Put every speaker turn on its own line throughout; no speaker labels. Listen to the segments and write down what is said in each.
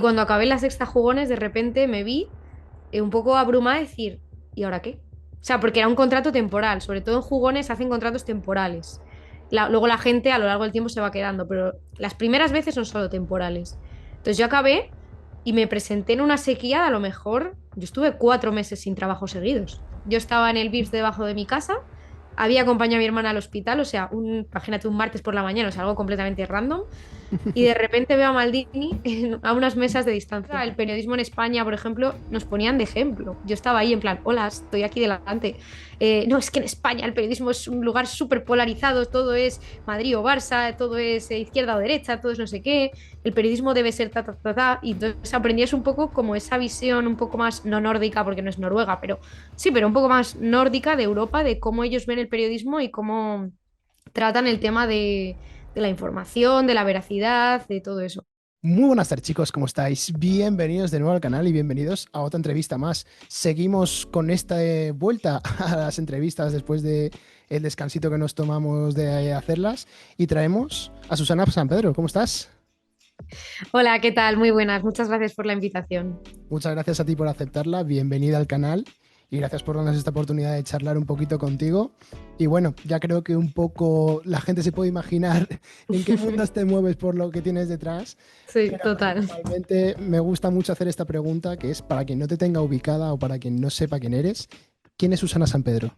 Cuando acabé la sexta jugones, de repente me vi un poco abrumada de decir, ¿y ahora qué? O sea, porque era un contrato temporal, sobre todo en jugones hacen contratos temporales. Luego la gente a lo largo del tiempo se va quedando, pero las primeras veces son solo temporales. Entonces yo acabé y me presenté en una sequía, a lo mejor yo estuve 4 meses sin trabajo seguidos. Yo estaba en el BIRS debajo de mi casa, había acompañado a mi hermana al hospital, o sea, imagínate un martes por la mañana, o sea, algo completamente random. Y de repente veo a Maldini a unas mesas de distancia. El periodismo en España, por ejemplo, nos ponían de ejemplo. Yo estaba ahí en plan, hola, estoy aquí delante. No, es que en España el periodismo es un lugar súper polarizado, todo es Madrid o Barça, todo es izquierda o derecha, todo es no sé qué. El periodismo debe ser ta, ta, ta, ta. Y entonces aprendías un poco como esa visión un poco más, no nórdica, porque no es Noruega, pero sí, pero un poco más nórdica de Europa, de cómo ellos ven el periodismo y cómo tratan el tema de la información, de la veracidad, de todo eso.
Muy buenas tardes, chicos, ¿cómo estáis? Bienvenidos de nuevo al canal y bienvenidos a otra entrevista más. Seguimos con esta vuelta a las entrevistas después de el descansito que nos tomamos de hacerlas y traemos a Susana San Pedro. ¿Cómo estás?
Hola, ¿qué tal? Muy buenas. Muchas gracias por la invitación.
Muchas gracias a ti por aceptarla. Bienvenida al canal y gracias por darnos esta oportunidad de charlar un poquito contigo. Y bueno, ya creo que un poco la gente se puede imaginar en qué mundos te mueves por lo que tienes detrás.
Sí,
Pero
total.
principalmente me gusta mucho hacer esta pregunta, que es para quien no te tenga ubicada o para quien no sepa quién eres, ¿quién es Susana San Pedro?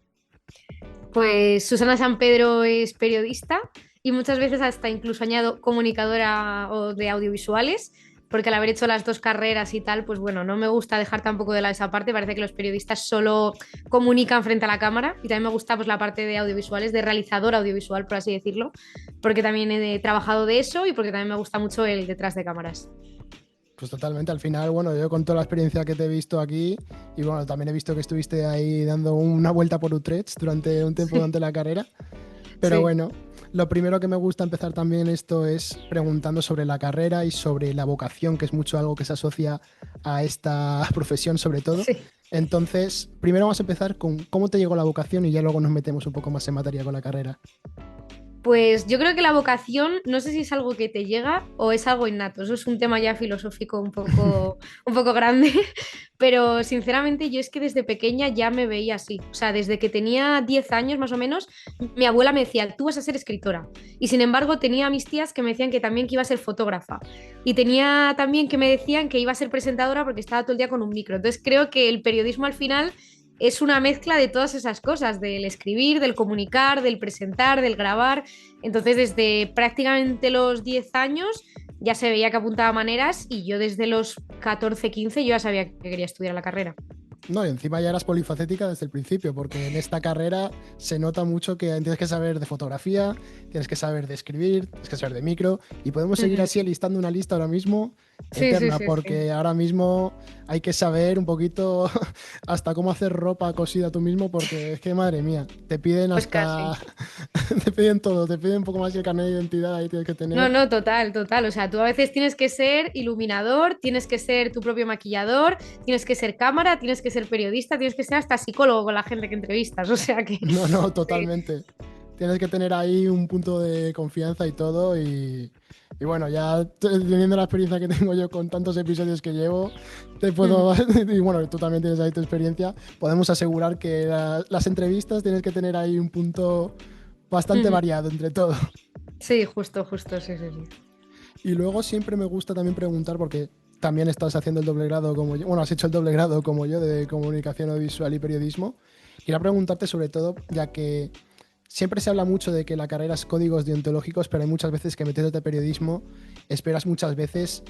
Pues Susana San Pedro es periodista y muchas veces hasta incluso añado comunicadora o de audiovisuales, porque al haber hecho las dos carreras y tal, pues bueno, no me gusta dejar tampoco de lado esa parte. Parece que los periodistas solo comunican frente a la cámara y también me gusta pues la parte de audiovisuales, de realizador audiovisual, por así decirlo, porque también he trabajado de eso y porque también me gusta mucho el detrás de cámaras.
Pues totalmente, al final, bueno, yo con toda la experiencia que te he visto aquí, y bueno, también he visto que estuviste ahí dando una vuelta por Utrecht durante un tiempo durante la carrera, pero
Sí,
bueno, lo primero que me gusta empezar también esto es preguntando sobre la carrera y sobre la vocación, que es mucho algo que se asocia a esta profesión sobre todo.
sí.
Entonces, primero vamos a empezar con cómo te llegó la vocación y ya luego nos metemos un poco más en materia con la carrera.
Pues yo creo que la vocación, no sé si es algo que te llega o es algo innato. Eso es un tema ya filosófico un poco grande, pero sinceramente yo es que desde pequeña ya me veía así. O sea, desde que tenía 10 años más o menos, mi abuela me decía, tú vas a ser escritora. Y sin embargo tenía a mis tías que me decían que también que iba a ser fotógrafa. Y tenía también que me decían que iba a ser presentadora porque estaba todo el día con un micro. Entonces creo que el periodismo al final es una mezcla de todas esas cosas, del escribir, del comunicar, del presentar, del grabar. Entonces, desde prácticamente los 10 años ya se veía que apuntaba maneras y yo desde los 14 15 yo ya sabía que quería estudiar la carrera.
No, y encima ya eras polifacética desde el principio, porque en esta carrera se nota mucho que tienes que saber de fotografía, tienes que saber de escribir, tienes que saber de micro, y podemos seguir así listando una lista ahora mismo
Sí, sí,
eterna,
sí, sí.
porque ahora mismo hay que saber un poquito hasta cómo hacer ropa cosida tú mismo, porque es que madre mía, te piden
Pues
hasta,
casi.
te piden todo, te piden un poco más que el carnet de identidad, ahí tienes que
No,
tener.
no, total, total. O sea, tú a veces tienes que ser iluminador, tienes que ser tu propio maquillador, tienes que ser cámara, tienes que ser periodista, tienes que ser hasta psicólogo con la gente que entrevistas. O sea que
No, no,
sí.
totalmente. Tienes que tener ahí un punto de confianza y todo. Y bueno, ya teniendo la experiencia que tengo yo con tantos episodios que llevo, te puedo, y bueno, tú también tienes ahí tu experiencia, podemos asegurar que las entrevistas tienes que tener ahí un punto bastante variado entre todo.
Sí, justo, justo, sí, sí, sí.
Y luego siempre me gusta también preguntar, porque también estás haciendo el doble grado como yo, bueno, has hecho el doble grado como yo de comunicación audiovisual y periodismo. Quería preguntarte sobre todo, ya que siempre se habla mucho de que la carrera es códigos deontológicos, pero hay muchas veces que metiéndote a periodismo esperas muchas veces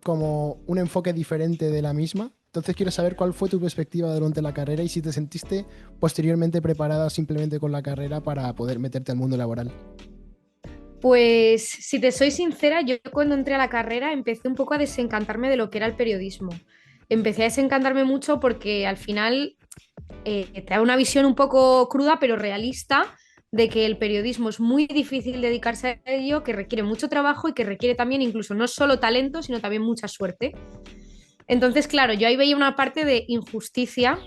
como un enfoque diferente de la misma. Entonces quiero saber cuál fue tu perspectiva durante la carrera y si te sentiste posteriormente preparada simplemente con la carrera para poder meterte al mundo laboral.
Pues si te soy sincera, yo cuando entré a la carrera empecé un poco a desencantarme de lo que era el periodismo. Empecé a desencantarme mucho porque al final te da una visión un poco cruda pero realista de que el periodismo es muy difícil dedicarse a ello, que requiere mucho trabajo y que requiere también incluso no solo talento, sino también mucha suerte. Entonces, claro, yo ahí veía una parte de injusticia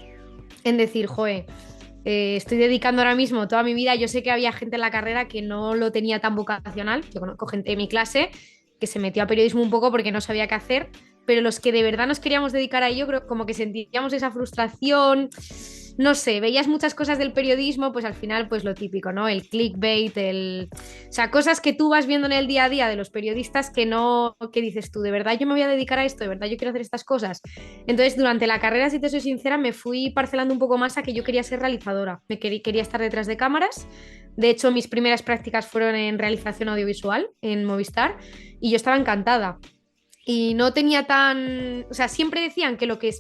en decir, joe, estoy dedicando ahora mismo toda mi vida. Yo sé que había gente en la carrera que no lo tenía tan vocacional. Yo conozco gente de mi clase que se metió a periodismo un poco porque no sabía qué hacer, pero los que de verdad nos queríamos dedicar a ello, creo como que sentíamos esa frustración, no sé, veías muchas cosas del periodismo, pues al final, pues lo típico, ¿no? El clickbait, o sea, cosas que tú vas viendo en el día a día de los periodistas que no, que dices tú, de verdad yo me voy a dedicar a esto, de verdad yo quiero hacer estas cosas. Entonces, durante la carrera, si te soy sincera, me fui parcelando un poco más a que yo quería ser realizadora, quería estar detrás de cámaras. De hecho, mis primeras prácticas fueron en realización audiovisual en Movistar y yo estaba encantada. Y no tenía tan, o sea, siempre decían que lo que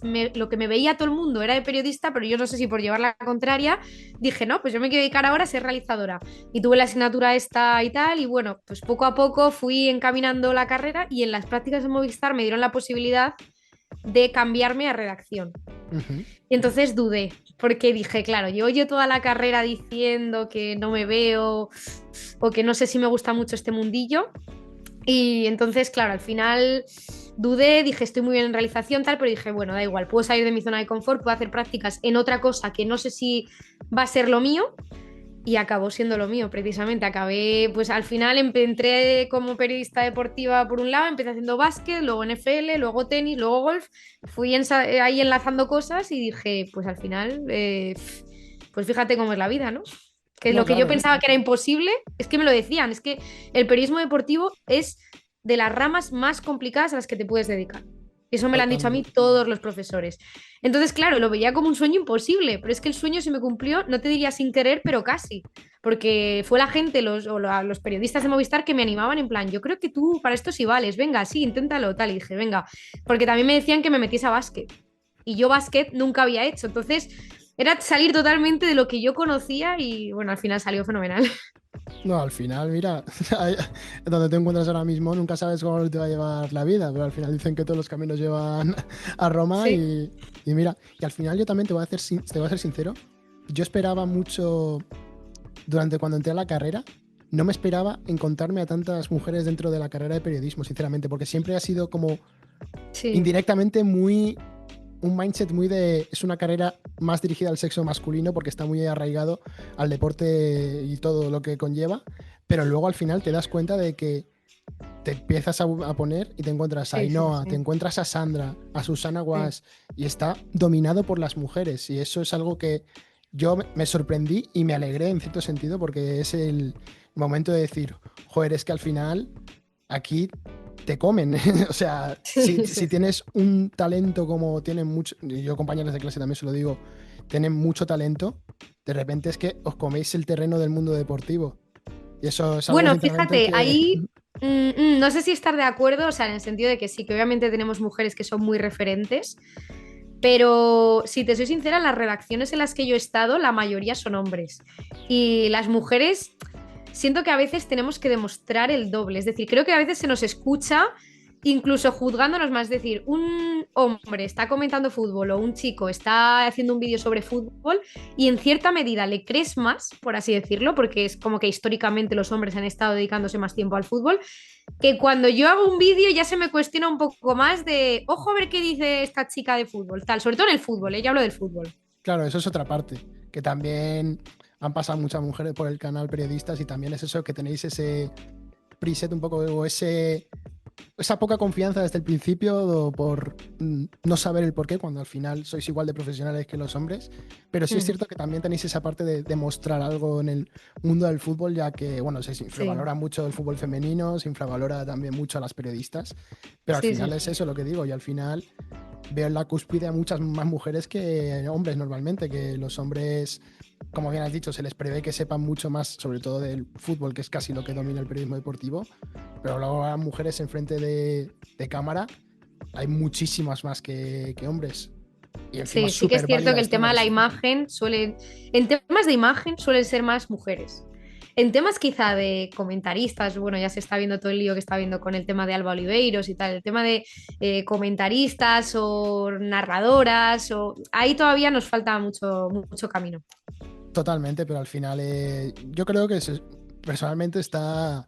me veía todo el mundo era de periodista, pero yo no sé si por llevar la contraria, dije, no, pues yo me quiero dedicar ahora a ser realizadora. Y tuve la asignatura esta y tal, y bueno, pues poco a poco fui encaminando la carrera y en las prácticas de Movistar me dieron la posibilidad de cambiarme a redacción.
Ujú.
Y entonces dudé, porque dije, claro, yo toda la carrera diciendo que no me veo o que no sé si me gusta mucho este mundillo. Y entonces, claro, al final dudé, dije, estoy muy bien en realización, tal, pero dije, bueno, da igual, puedo salir de mi zona de confort, puedo hacer prácticas en otra cosa que no sé si va a ser lo mío. Y acabó siendo lo mío, precisamente. Acabé, pues al final entré como periodista deportiva por un lado, empecé haciendo básquet, luego NFL, luego tenis, luego golf. Fui ahí enlazando cosas y dije, pues al final, pues fíjate cómo es la vida, ¿no? Que
No,
lo que yo
claro.
pensaba que era imposible, es que me lo decían, es que el periodismo deportivo es de las ramas más complicadas a las que te puedes dedicar. Eso me lo han dicho a mí
Totalmente.
todos los profesores. Entonces, claro, lo veía como un sueño imposible, pero es que el sueño se me cumplió, no te diría sin querer, pero casi. Porque fue la gente, los periodistas de Movistar que me animaban en plan, yo creo que tú para esto sí vales, venga, sí, inténtalo, tal. Y dije, venga, porque también me decían que me metiese a básquet. Y yo básquet nunca había hecho. Entonces, era salir totalmente de lo que yo conocía y bueno, al final salió fenomenal.
No, al final, mira, donde te encuentras ahora mismo, nunca sabes cómo te va a llevar la vida, pero al final dicen que todos los caminos llevan a Roma
Sí,
y mira, y al final yo también te voy a hacer, te voy a ser sincero, yo esperaba mucho durante cuando entré a la carrera, no me esperaba encontrarme a tantas mujeres dentro de la carrera de periodismo, sinceramente, porque siempre ha sido como
sí,
indirectamente muy un mindset muy de. Es una carrera más dirigida al sexo masculino porque está muy arraigado al deporte y todo lo que conlleva. Pero luego al final te das cuenta de que te empiezas a poner y te encuentras a
sí, sí,
Ainhoa, te
sí.
encuentras a Sandra, a Susana
Sí.
Guas y está dominado por las mujeres. Y eso es algo que yo me sorprendí y me alegré en cierto sentido porque es el momento de decir, joder, es que al final aquí te comen. O sea, si,
Sí, sí,
si
sí.
tienes un talento como tienen muchos, yo compañeros de clase también se lo digo, tienen mucho talento, de repente es que os coméis el terreno del mundo deportivo. Y eso es algo,
Bueno,
sinceramente,
fíjate,
que
ahí no sé si estar de acuerdo, o sea, en el sentido de que sí, que obviamente tenemos mujeres que son muy referentes, pero si te soy sincera, las redacciones en las que yo he estado, la mayoría son hombres. Y las mujeres, siento que a veces tenemos que demostrar el doble. Es decir, creo que a veces se nos escucha incluso juzgándonos más. Es decir, un hombre está comentando fútbol o un chico está haciendo un vídeo sobre fútbol y en cierta medida le crees más, por así decirlo, porque es como que históricamente los hombres han estado dedicándose más tiempo al fútbol, que cuando yo hago un vídeo ya se me cuestiona un poco más de, ojo a ver qué dice esta chica de fútbol, tal, sobre todo en el fútbol, ¿eh? Ya hablo del fútbol.
claro, eso es otra parte, que también han pasado muchas mujeres por el canal periodistas y también es eso que tenéis ese preset un poco o esa poca confianza desde el principio por no saber el porqué, cuando al final sois igual de profesionales que los hombres. Pero sí es
Ujú.
cierto que también tenéis esa parte de demostrar algo en el mundo del fútbol, ya que, bueno, se
Sí,
infravalora mucho el fútbol femenino, se infravalora también mucho a las periodistas, pero al
sí, sí,
final es
sí.
eso lo que digo, y al final veo en la cúspide a muchas más mujeres que hombres normalmente, que los hombres, como bien has dicho, se les prevé que sepan mucho más, sobre todo del fútbol, que es casi lo que domina el periodismo deportivo, pero luego a mujeres enfrente de cámara hay muchísimas más que hombres. Y encima
Sí, sí que es
súper
cierto que
válidas
el tema de la
todas.
imagen en temas de imagen suelen ser más mujeres. En temas quizá de comentaristas, bueno, ya se está viendo todo el lío que está viendo con el tema de Alba Oliveiros y tal, el tema de comentaristas o narradoras, o ahí todavía nos falta mucho, mucho camino.
Totalmente, pero al final yo creo que personalmente está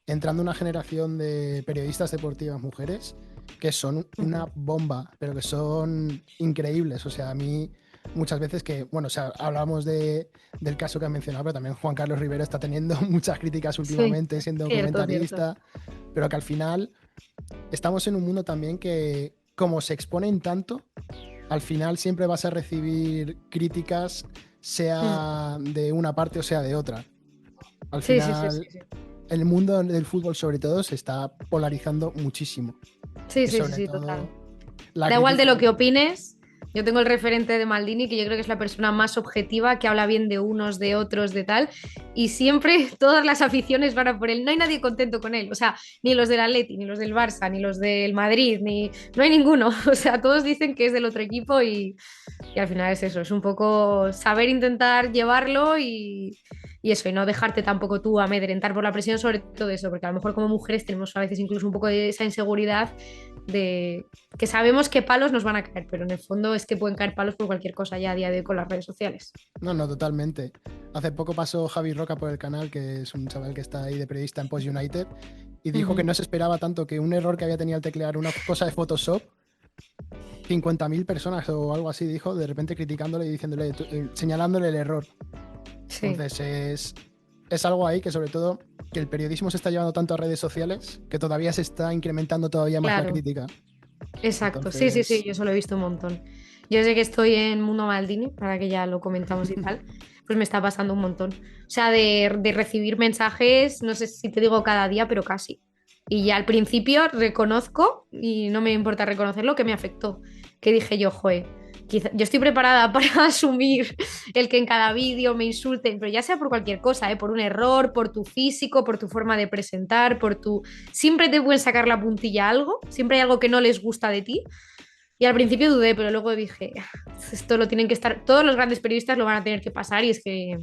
entrando una generación de periodistas deportivas mujeres que son una
Ujú.
bomba, pero que son increíbles. O sea, a mí muchas veces que, bueno, o sea, hablamos del caso que han mencionado, pero también Juan Carlos Rivera está teniendo muchas críticas
Sí,
últimamente siendo
cierto, cierto.
comentarista, pero que al final estamos en un mundo también que, como se exponen tanto, al final siempre vas a recibir críticas,
Mm.
sea de una parte o sea de otra. Al
Sí, sí, sí, sí,
final,
sí.
el mundo del fútbol, sobre todo, se está polarizando muchísimo.
Sí,
Y
sí, sí,
sobre
sí, total.
todo, la
Da igual de
crítica.
lo que opines. Yo tengo el referente de Maldini, que yo creo que es la persona más objetiva, que habla bien de unos, de otros, de tal. Y siempre todas las aficiones van a por él. No hay nadie contento con él. O sea, ni los del Atleti, ni los del Barça, ni los del Madrid, ni... No hay ninguno. O sea, todos dicen que es del otro equipo y al final es eso. Es un poco saber intentar llevarlo y eso, y no dejarte tampoco tú amedrentar por la presión, sobre todo eso, porque a lo mejor como mujeres tenemos a veces incluso un poco de esa inseguridad de que sabemos que palos nos van a caer, pero en el fondo es que pueden caer palos por cualquier cosa ya a día de hoy con las redes sociales.
No, no, totalmente. Hace poco pasó Javi Roca por el canal, que es un chaval que está ahí de periodista en Post United, y dijo que
Ujú.
no se esperaba tanto que un error que había tenido al teclear una cosa de Photoshop, 50.000 personas o algo así, dijo, de repente criticándole y diciéndole, señalándole el error.
Sí,
Entonces es algo ahí que sobre todo que el periodismo se está llevando tanto a redes sociales que todavía se está incrementando todavía más la
claro,
crítica.
exacto. Sí, sí, sí,
Entonces,
yo eso lo he visto un montón. Yo sé que estoy en Mundo Maldini, para que ya lo comentamos y tal, pues me está pasando un montón. O sea, de recibir mensajes, no sé si te digo cada día, pero casi. Y ya al principio reconozco, y no me importa reconocerlo, que me afectó. Que dije yo, joe, yo estoy preparada para asumir el que en cada vídeo me insulten, pero ya sea por cualquier cosa, ¿eh? Por un error, por tu físico, por tu forma de presentar, por tu... Siempre te pueden sacar la puntilla a algo, siempre hay algo que no les gusta de ti. Y al principio dudé, pero luego dije, esto lo tienen que estar, todos los grandes periodistas lo van a tener que pasar y es que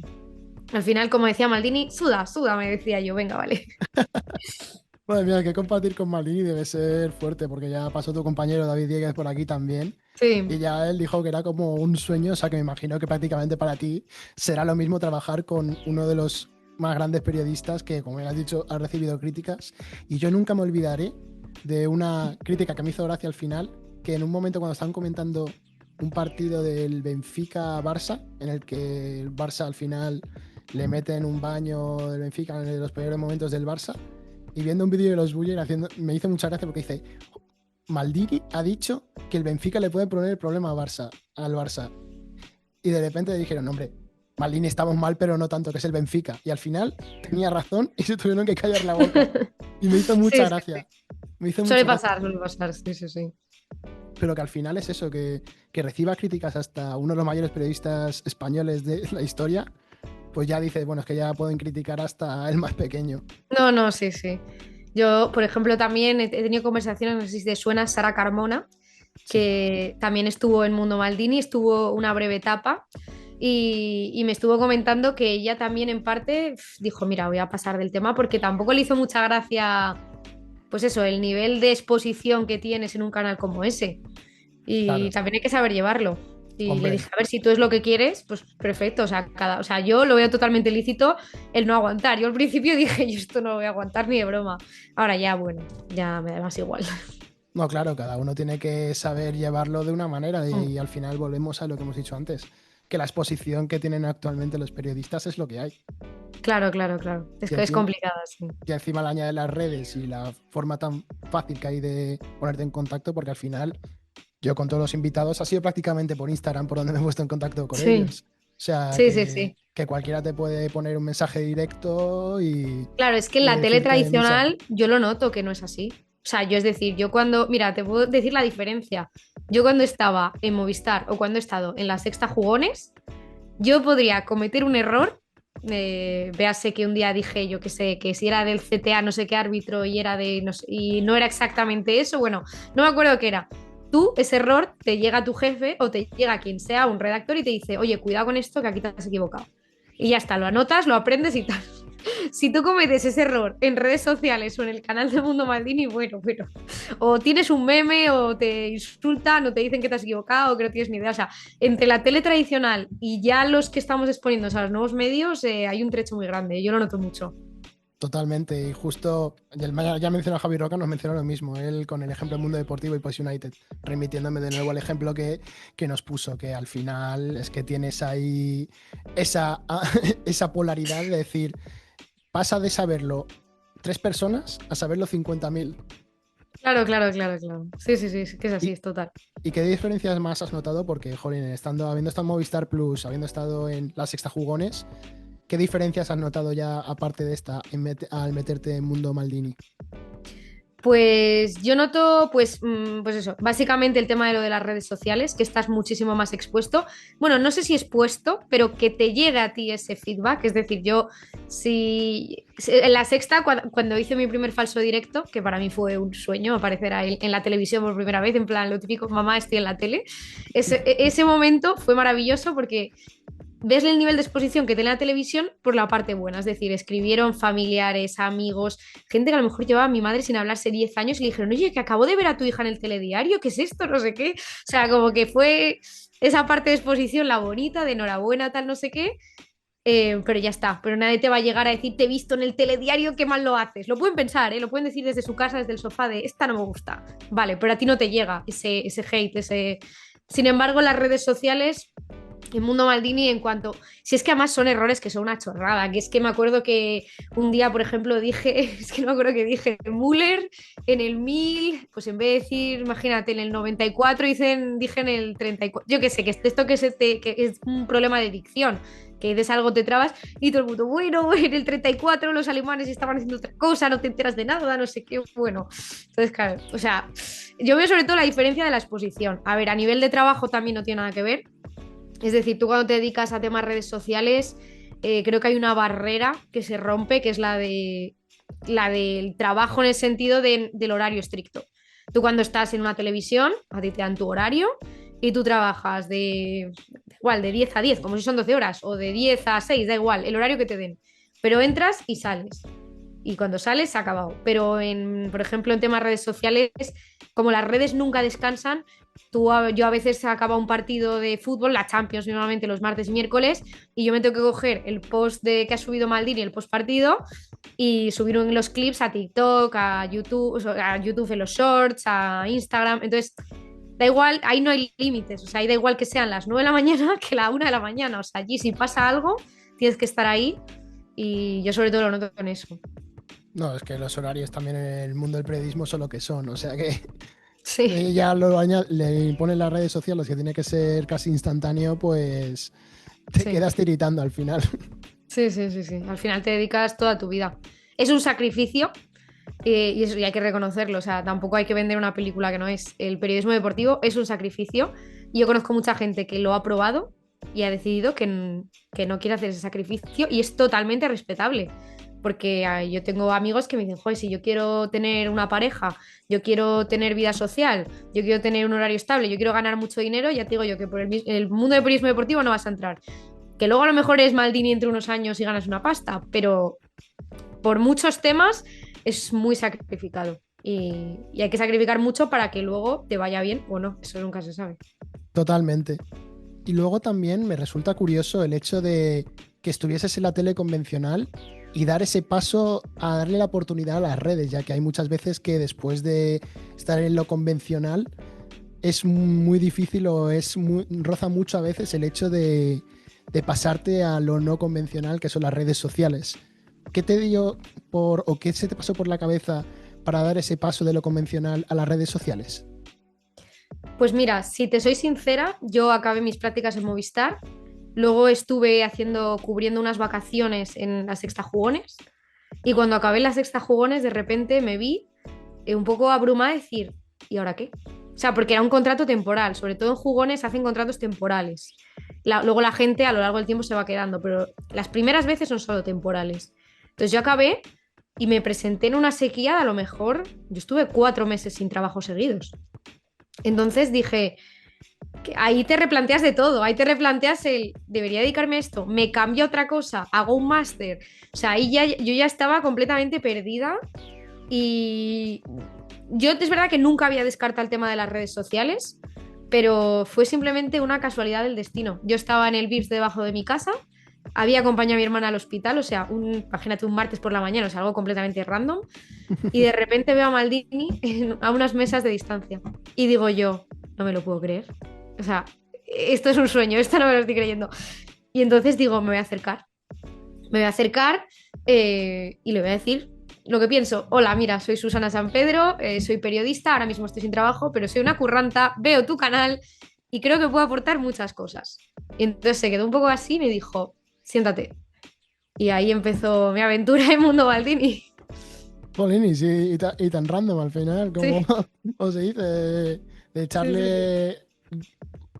al final, como decía Maldini, suda, suda, me decía yo, venga, vale.
madre mía, que compartir con Maldini debe ser fuerte, porque ya pasó tu compañero David Dieguez por aquí también. Y
Sí,
ya él dijo que era como un sueño, o sea que me imagino que prácticamente para ti será lo mismo trabajar con uno de los más grandes periodistas que, como ya has dicho, ha recibido críticas. Y yo nunca me olvidaré de una crítica que me hizo gracia al final, que en un momento cuando estaban comentando un partido del Benfica-Barça, en el que el Barça al final le mete en un baño del Benfica en los peores momentos del Barça, y viendo un vídeo de los Buller haciendo, me hizo mucha gracia porque dice, Maldini ha dicho que el Benfica le puede poner el problema a Barça, al Barça. Y de repente dijeron, hombre, Maldini estamos mal, pero no tanto, que es el Benfica. Y al final tenía razón y se tuvieron que callar la boca. Y me hizo mucha
sí, sí, sí.
gracia. Me hizo mucha gracia.
Suele pasar, sí, sí, sí.
Pero que al final es eso, que reciba críticas hasta uno de los mayores periodistas españoles de la historia, pues ya dice, bueno, es que ya pueden criticar hasta el más pequeño.
No, no, sí, sí. Yo, por ejemplo, también he tenido conversaciones, no sé si te suena, Sara Carmona,
Sí,
que también estuvo en Mundo Maldini, estuvo una breve etapa y me estuvo comentando que ella también en parte dijo, mira, voy a pasar del tema porque tampoco le hizo mucha gracia, pues eso, el nivel de exposición que tienes en un canal como ese. Y
claro.
también hay que saber llevarlo. Y le
Hombre,
dije, a ver, si tú es lo que quieres, pues perfecto. O sea, o sea, yo lo veo totalmente lícito el no aguantar. Yo al principio dije, yo esto no lo voy a aguantar ni de broma. Ahora ya, bueno, ya me da más igual.
no, claro, cada uno tiene que saber llevarlo de una manera
Mm.
y al final volvemos a lo que hemos dicho antes, que la exposición que tienen actualmente los periodistas es lo que hay.
Claro, claro, claro. Es
Y
que es
encima,
complicada, sí.
y encima le añade las redes y la forma tan fácil que hay de ponerte en contacto, porque al final yo con todos los invitados ha sido prácticamente por Instagram por donde me he puesto en contacto con
Sí,
ellos. O sea,
sí, sí, sí.
que cualquiera te puede poner un mensaje directo
Claro, es que en
y
la tele
decirte de misa.
tradicional yo lo noto que no es así. O sea, yo es decir, yo cuando, mira, te puedo decir la diferencia. Yo cuando estaba en Movistar o cuando he estado en la Sexta Jugones, yo podría cometer un error. Véase que un día dije, yo qué sé, que si era del CTA no sé qué árbitro y era de no sé, y no era exactamente eso, bueno, no me acuerdo qué era. Tú, ese error, te llega a tu jefe o te llega a quien sea, un redactor, y te dice, oye, cuidado con esto, que aquí te has equivocado. Y ya está, lo anotas, lo aprendes y tal. Si tú cometes ese error en redes sociales o en el canal de Mundo Maldini, bueno, bueno, o tienes un meme o te insultan o te dicen que te has equivocado o que no tienes ni idea. O sea, entre la tele tradicional y ya los que estamos exponiéndonos a los nuevos medios, hay un trecho muy grande. Yo lo noto mucho.
Totalmente, y justo ya mencionó a Javi Roca, nos mencionó lo mismo, él con el ejemplo del Mundo Deportivo y Post United, remitiéndome de nuevo al ejemplo que nos puso, que al final es que tienes ahí esa, esa polaridad de decir, pasa de saberlo 3 personas a saberlo 50.000.
Claro, claro, claro, claro. Sí, sí, sí, que es así,
¿Y,
es total.
y qué diferencias más has notado? Porque, jolín, habiendo estado en Movistar Plus, habiendo estado en La Sexta Jugones, ¿qué diferencias has notado ya aparte de esta al meterte en Mundo Maldini?
Pues yo noto, pues eso, básicamente el tema de lo de las redes sociales, que estás muchísimo más expuesto. Bueno, no sé si expuesto, pero que te llega a ti ese feedback. Es decir, yo, si en la sexta, cuando hice mi primer falso directo, que para mí fue un sueño aparecer ahí en la televisión por primera vez, en plan, lo típico, mamá, estoy en la tele. Ese momento fue maravilloso porque ves el nivel de exposición que tiene la televisión por la parte buena. Es decir, escribieron familiares, amigos, gente que a lo mejor llevaba a mi madre sin hablarse 10 años y le dijeron, oye, que acabo de ver a tu hija en el telediario, ¿qué es esto? No sé qué. O sea, como que fue esa parte de exposición, la bonita, de enhorabuena, tal, no sé qué. Pero ya está, pero nadie te va a llegar a decir, te he visto en el telediario, qué mal lo haces. Lo pueden pensar, ¿eh? Lo pueden decir desde su casa, desde el sofá, de esta no me gusta. Vale, pero a ti no te llega ese hate, ese... Sin embargo, las redes sociales en Mundo Maldini en cuanto, si es que además son errores que son una chorrada, que es que me acuerdo que un día, por ejemplo, dije, es que no me acuerdo que dije Müller en el 1000, pues en vez de decir, imagínate, en el 94 dije en el 34, yo qué sé, que esto que es un problema de dicción, que dices algo te trabas y todo el mundo, bueno, en el 34 los alemanes estaban haciendo otra cosa, no te enteras de nada, no sé qué, bueno, entonces claro, o sea, yo veo sobre todo la diferencia de la exposición, a ver, a nivel de trabajo también no tiene nada que ver, es decir, tú cuando te dedicas a temas redes sociales, creo que hay una barrera que se rompe, que es la del trabajo en el sentido del horario estricto. Tú cuando estás en una televisión, a ti te dan tu horario y tú trabajas igual, de 10 a 10, como si son 12 horas, o de 10 a 6, da igual, el horario que te den. Pero entras y sales. Y cuando sales, se ha acabado. Pero, por ejemplo, en temas redes sociales, como las redes nunca descansan, yo a veces acaba un partido de fútbol, la Champions normalmente los martes y miércoles, y yo me tengo que coger el post de que ha subido Maldini, el post partido, y subir los clips a TikTok, a YouTube en los shorts, a Instagram. Entonces, da igual, ahí no hay límites, o sea, ahí da igual que sean las 9 de la mañana que la 1 de la mañana. O sea, allí si pasa algo, tienes que estar ahí, y yo sobre todo lo noto en eso.
No, es que los horarios también en el mundo del periodismo son lo que son, o sea que
Sí.
ya le imponen las redes sociales que tiene que ser casi instantáneo, pues te
Sí.
quedas tiritando al final.
Sí, sí, sí, sí. Al final te dedicas toda tu vida. Es un sacrificio y eso y hay que reconocerlo. O sea, tampoco hay que vender una película que no es. El periodismo deportivo es un sacrificio. Y yo conozco mucha gente que lo ha probado y ha decidido que no quiere hacer ese sacrificio y es totalmente respetable. Porque yo tengo amigos que me dicen, joder, si yo quiero tener una pareja, yo quiero tener vida social, yo quiero tener un horario estable, yo quiero ganar mucho dinero, ya te digo yo que por el mundo del periodismo deportivo no vas a entrar. Que luego a lo mejor es Maldini entre unos años y ganas una pasta, pero por muchos temas es muy sacrificado. Y hay que sacrificar mucho para que luego te vaya bien o no, eso nunca se sabe.
Totalmente. Y luego también me resulta curioso el hecho de que estuvieses en la tele convencional y dar ese paso a darle la oportunidad a las redes, ya que hay muchas veces que después de estar en lo convencional es muy difícil o roza mucho a veces el hecho de pasarte a lo no convencional, que son las redes sociales. ¿Qué te dio o qué se te pasó por la cabeza para dar ese paso de lo convencional a las redes sociales?
Pues mira, si te soy sincera, yo acabé mis prácticas en Movistar, luego estuve cubriendo unas vacaciones en la Sexta Jugones y cuando acabé la Sexta Jugones de repente me vi un poco abrumada de decir, ¿y ahora qué? O sea, porque era un contrato temporal, sobre todo en jugones hacen contratos temporales. Luego la gente a lo largo del tiempo se va quedando, pero las primeras veces son solo temporales. Entonces yo acabé y me presenté en una sequía, de a lo mejor yo estuve 4 meses sin trabajo seguidos. Entonces dije, que ahí te replanteas de todo, ahí te replanteas debería dedicarme a esto, me cambio a otra cosa, hago un máster. O sea, yo ya estaba completamente perdida y yo es verdad que nunca había descartado el tema de las redes sociales, pero fue simplemente una casualidad del destino. Yo estaba en el VIPS debajo de mi casa, había acompañado a mi hermana al hospital, o sea, imagínate un martes por la mañana, o sea, algo completamente random, y de repente veo a Maldini a unas mesas de distancia. Y digo yo, no me lo puedo creer. O sea, esto es un sueño, esto no me lo estoy creyendo. Y entonces digo, me voy a acercar y le voy a decir lo que pienso, hola, mira, soy Susana San Pedro, soy periodista, ahora mismo estoy sin trabajo, pero soy una curranta, veo tu canal y creo que puedo aportar muchas cosas. Y entonces se quedó un poco así y me dijo, siéntate. Y ahí empezó mi aventura en Mundo Baldini.
Jolín, y tan random al final, como
Sí,
os se dice, de
sí, sí, sí.
echarle.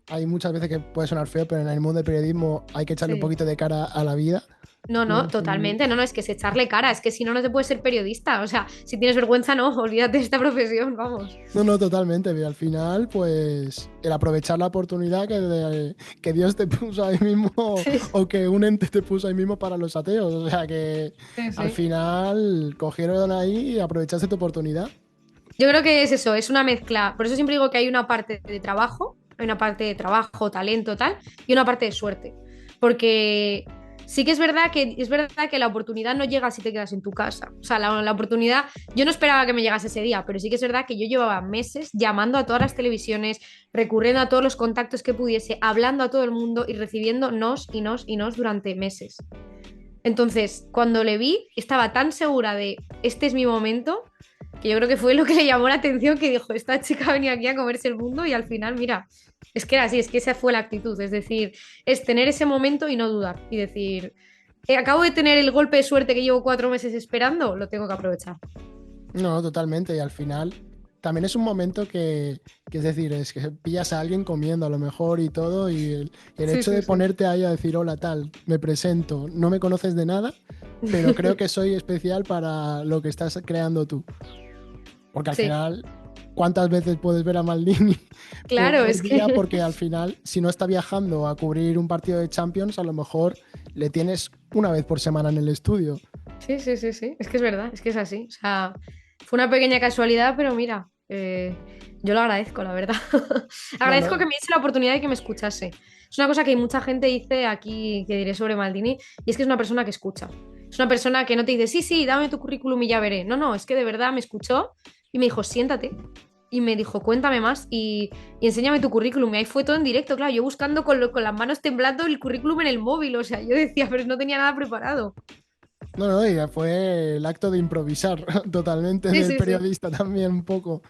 Hay muchas veces que puede sonar feo, pero en el mundo del periodismo hay que echarle un
Sí.
poquito de cara a la vida.
No,
Y
no,
al
totalmente.
fin-
No, no, es que es echarle cara. Es que si no, no te puedes ser periodista. O sea, si tienes vergüenza, no, olvídate de esta profesión, vamos.
No, no, totalmente. Y al final, pues, el aprovechar la oportunidad que Dios te puso ahí mismo
Sí,
o que un ente te puso ahí mismo para los ateos. O sea que
sí,
al
sí.
final cogieron ahí y aprovechaste tu oportunidad.
Yo creo que es eso, es una mezcla. Por eso siempre digo que hay una parte de trabajo, hay una parte de trabajo, talento, tal, y una parte de suerte. Porque sí que es verdad que la oportunidad no llega si te quedas en tu casa. O sea, la oportunidad, yo no esperaba que me llegase ese día, pero sí que es verdad que yo llevaba meses llamando a todas las televisiones, recurriendo a todos los contactos que pudiese, hablando a todo el mundo y recibiendo nos y nos y nos durante meses. Entonces, cuando le vi, estaba tan segura de este es mi momento, que yo creo que fue lo que le llamó la atención, que dijo, esta chica venía aquí a comerse el mundo y al final, mira, es que era así, es que esa fue la actitud, es decir, es tener ese momento y no dudar y decir, acabo de tener el golpe de suerte que llevo 4 meses esperando, lo tengo que aprovechar.
No, totalmente. Y al final también es un momento que es decir, es que pillas a alguien comiendo a lo mejor y todo, y el
Sí,
hecho
sí,
de
sí.
ponerte ahí a decir, hola, tal, me presento, no me conoces de nada, pero creo que soy especial para lo que estás creando tú. Porque al
Sí,
final, ¿cuántas veces puedes ver a Maldini
claro,
por
es
día?
que
Porque al final, si no está viajando a cubrir un partido de Champions, a lo mejor le tienes una vez por semana en el estudio.
sí, sí, sí, sí, es que es verdad, es que es así. O sea, fue una pequeña casualidad, pero mira, yo lo agradezco, la verdad.
No,
Agradezco que
no.
me diese la oportunidad de que me escuchase. Es una cosa que mucha gente dice aquí, que diré sobre Maldini, y es que es una persona que escucha. Es una persona que no te dice, sí, sí, dame tu currículum y ya veré. No, no, es que de verdad me escuchó y me dijo, siéntate. Y me dijo, cuéntame más y enséñame tu currículum. Y ahí fue todo en directo, claro, yo buscando con las manos temblando el currículum en el móvil. O sea, yo decía, pero no tenía nada preparado.
No, no, ya fue el acto de improvisar totalmente
Sí,
del
sí, sí.
periodista también un poco.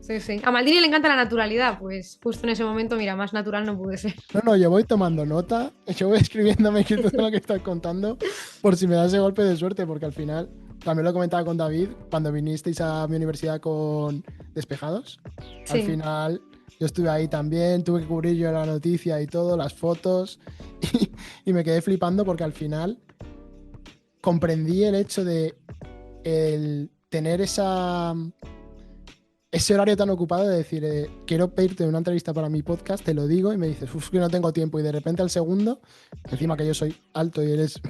Sí, sí. A Maldini le encanta la naturalidad, pues justo en ese momento, mira, más natural no pude ser.
No, no, yo voy tomando nota, yo voy escribiéndome aquí todo lo que estás contando por si me da ese golpe de suerte, porque al final, también lo comentaba con David, cuando vinisteis a mi universidad con Despejados, al
Sí,
final yo estuve ahí también, tuve que cubrir yo la noticia y todo, las fotos, y me quedé flipando porque al final comprendí el hecho de el tener ese horario tan ocupado de decir, quiero pedirte una entrevista para mi podcast, te lo digo, y me dices, uff, que no tengo tiempo, y de repente al segundo, encima que yo soy alto y eres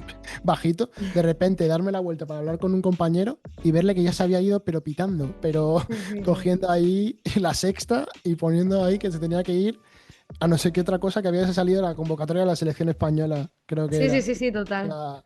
bajito, de repente darme la vuelta para hablar con un compañero y verle que ya se había ido, pero pitando, pero
sí, sí, sí.
cogiendo ahí la sexta y poniendo ahí que se tenía que ir a no sé qué otra cosa que había salido de la convocatoria de la selección española, creo que
Sí, sí,
era.
sí, sí,
O
total.
sea,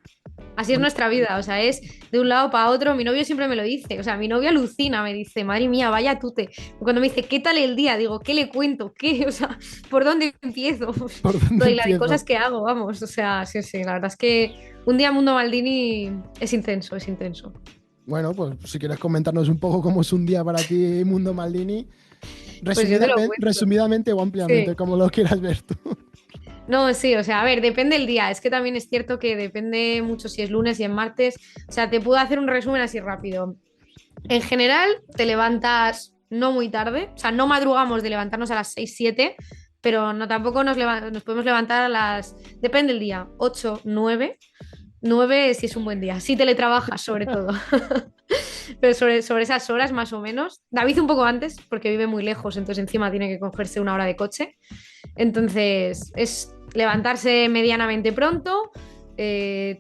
Así es nuestra vida, o sea, es de un lado para otro. Mi novio siempre me lo dice, o sea, mi novio alucina, me dice, madre mía, vaya tute. Cuando me dice, ¿qué tal el día? Digo, ¿qué le cuento? ¿Qué? O sea, ¿por dónde empiezo?
¿por dónde
Y la de cosas
empiezo?
que hago, vamos, o sea, sí, sí, la verdad es que un día Mundo Maldini es intenso, es intenso.
Bueno, pues si quieres comentarnos un poco cómo es un día para ti, Mundo Maldini,
Pues yo te lo
resumidamente,
cuento.
resumidamente o ampliamente,
Sí.
como lo quieras ver tú.
No, sí, o sea, a ver, depende el día. Es que también es cierto que depende mucho si es lunes y es martes. O sea, te puedo hacer un resumen así rápido. En general, te levantas no muy tarde, o sea, no madrugamos de levantarnos a las 6 7, pero no tampoco nos podemos levantar a las, depende del día, 8 9 9 si es un buen día, si teletrabajas sobre todo, pero sobre esas horas más o menos. David un poco antes, porque vive muy lejos, entonces encima tiene que cogerse una hora de coche. Entonces, es levantarse medianamente pronto,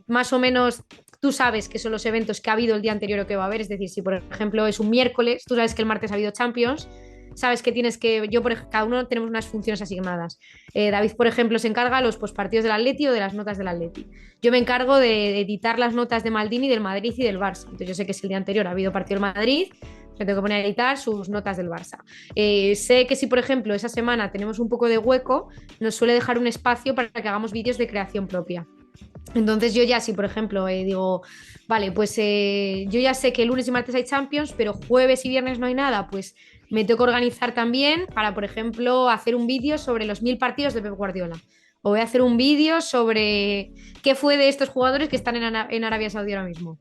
más o menos tú sabes que son los eventos que ha habido el día anterior o que va a haber, es decir, si por ejemplo es un miércoles, tú sabes que el martes ha habido Champions, sabes que tienes que, cada uno tenemos unas funciones asignadas. David, por ejemplo, se encarga de los postpartidos del Atleti o de las notas del Atleti. Yo me encargo de editar las notas de Maldini, del Madrid y del Barça. Entonces yo sé que si el día anterior ha habido partido del Madrid, me tengo que poner a editar sus notas del Barça. Sé que si, por ejemplo, esa semana tenemos un poco de hueco, nos suele dejar un espacio para que hagamos vídeos de creación propia. Entonces yo ya si, por ejemplo, digo, vale, pues yo ya sé que lunes y martes hay Champions, pero jueves y viernes no hay nada, pues me tengo que organizar también para, por ejemplo, hacer un vídeo sobre los 1000 partidos de Pep Guardiola. O voy a hacer un vídeo sobre qué fue de estos jugadores que están en Arabia Saudí ahora mismo.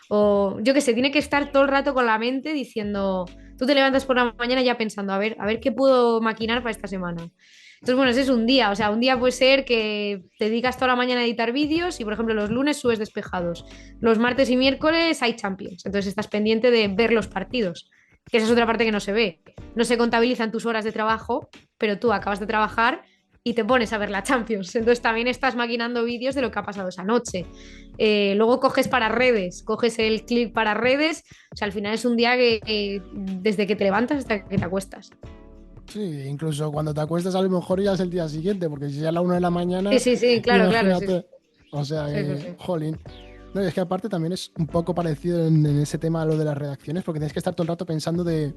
O yo qué sé, tiene que estar todo el rato con la mente diciendo, tú te levantas por la mañana ya pensando, a ver qué puedo maquinar para esta semana. Entonces, bueno, ese es un día. O sea, un día puede ser que te dedicas toda la mañana a editar vídeos y, por ejemplo, los lunes subes despejados. Los martes y miércoles hay Champions. Entonces estás pendiente de ver los partidos, que esa es otra parte que no se ve. No se contabilizan tus horas de trabajo, pero tú acabas de trabajar y te pones a ver la Champions. Entonces también estás maquinando vídeos de lo que ha pasado esa noche. Luego coges para redes, coges el clip para redes. O sea, al final es un día que desde que te levantas hasta que te acuestas.
Sí, incluso cuando te acuestas a lo mejor ya es el día siguiente, porque si ya es la 1 de la mañana,
Sí, sí, sí, claro, claro. Sí,
imagínate. O sea,
sí, sí, sí.
jolín. No, y es que aparte también es un poco parecido en ese tema a lo de las redacciones, porque tienes que estar todo el rato pensando de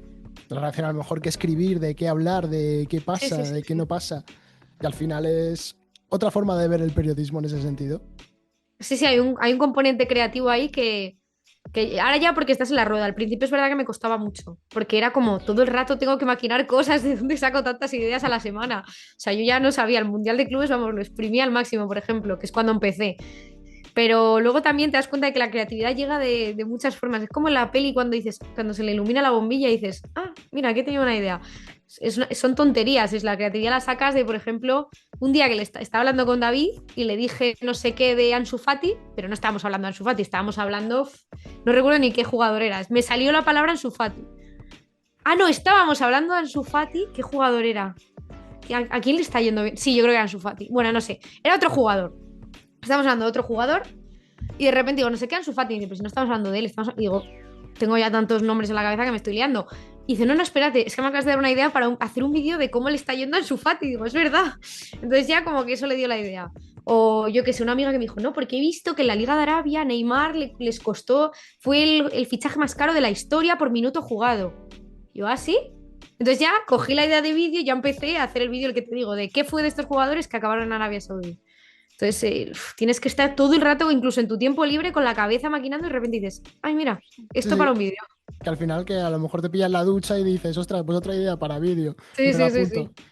la redacción, a lo mejor qué escribir, de qué hablar, de qué
Sí, sí,
pasa,
sí,
de qué no
sí.
pasa. Y al final es otra forma de ver el periodismo en ese sentido.
Sí, sí, hay un componente creativo ahí que ahora ya porque estás en la rueda. Al principio es verdad que me costaba mucho, porque era como todo el rato tengo que maquinar cosas, ¿de dónde saco tantas ideas a la semana? O sea, yo ya no sabía, el Mundial de Clubes, vamos, lo exprimía al máximo, por ejemplo, que es cuando empecé. Pero luego también te das cuenta de que la creatividad llega de muchas formas. Es como en la peli cuando dices, cuando se le ilumina la bombilla y dices, ah, mira, aquí he tenido una idea. Son tonterías, es la creatividad la sacas de, por ejemplo, un día que estaba hablando con David y le dije no sé qué de Ansu Fati, pero no estábamos hablando de Ansu Fati, estábamos hablando, no recuerdo ni qué jugador era. Me salió la palabra Ansu Fati. Ah, no, estábamos hablando de Ansu Fati, ¿qué jugador era? ¿A quién le está yendo bien? Sí, yo creo que era Ansu Fati. Bueno, no sé, era otro jugador. Estamos hablando de otro jugador y de repente digo, no sé qué, Ansu Fati. Y dice, pero si no estamos hablando de él, y digo, tengo ya tantos nombres en la cabeza que me estoy liando. Y dice, no, no, espérate, es que me acabas de dar una idea para hacer un vídeo de cómo le está yendo a Ansu Fati. Y digo, es verdad. Entonces ya como que eso le dio la idea. O yo que sé, una amiga que me dijo, no, porque he visto que en la Liga de Arabia Neymar les costó, fue el fichaje más caro de la historia por minuto jugado. Y yo, ¿ah, sí? Entonces ya cogí la idea de vídeo y ya empecé a hacer el vídeo, el que te digo, de qué fue de estos jugadores que acabaron en Arabia Saudí. Entonces, tienes que estar todo el rato, incluso en tu tiempo libre, con la cabeza maquinando y de repente dices, ay, mira,
Sí,
esto
sí,
para un vídeo.
que al final que a lo mejor te pillas la ducha y dices, ostras, pues otra idea para vídeo,
Sí,
me la
sí, sí,
apunto.
sí.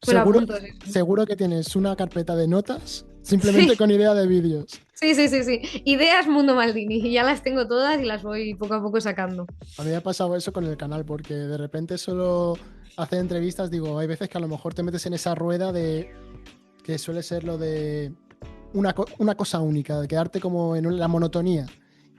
Me lo
Seguro,
apunto, sí, sí.
seguro que tienes una carpeta de notas simplemente
Sí,
con idea de vídeos.
sí, sí, sí, sí. Ideas Mundo Maldini. Y ya las tengo todas y las voy poco a poco sacando.
A mí me ha pasado eso con el canal, porque de repente solo hacer entrevistas, digo, hay veces que a lo mejor te metes en esa rueda de que suele ser lo de una cosa única, de quedarte como en la monotonía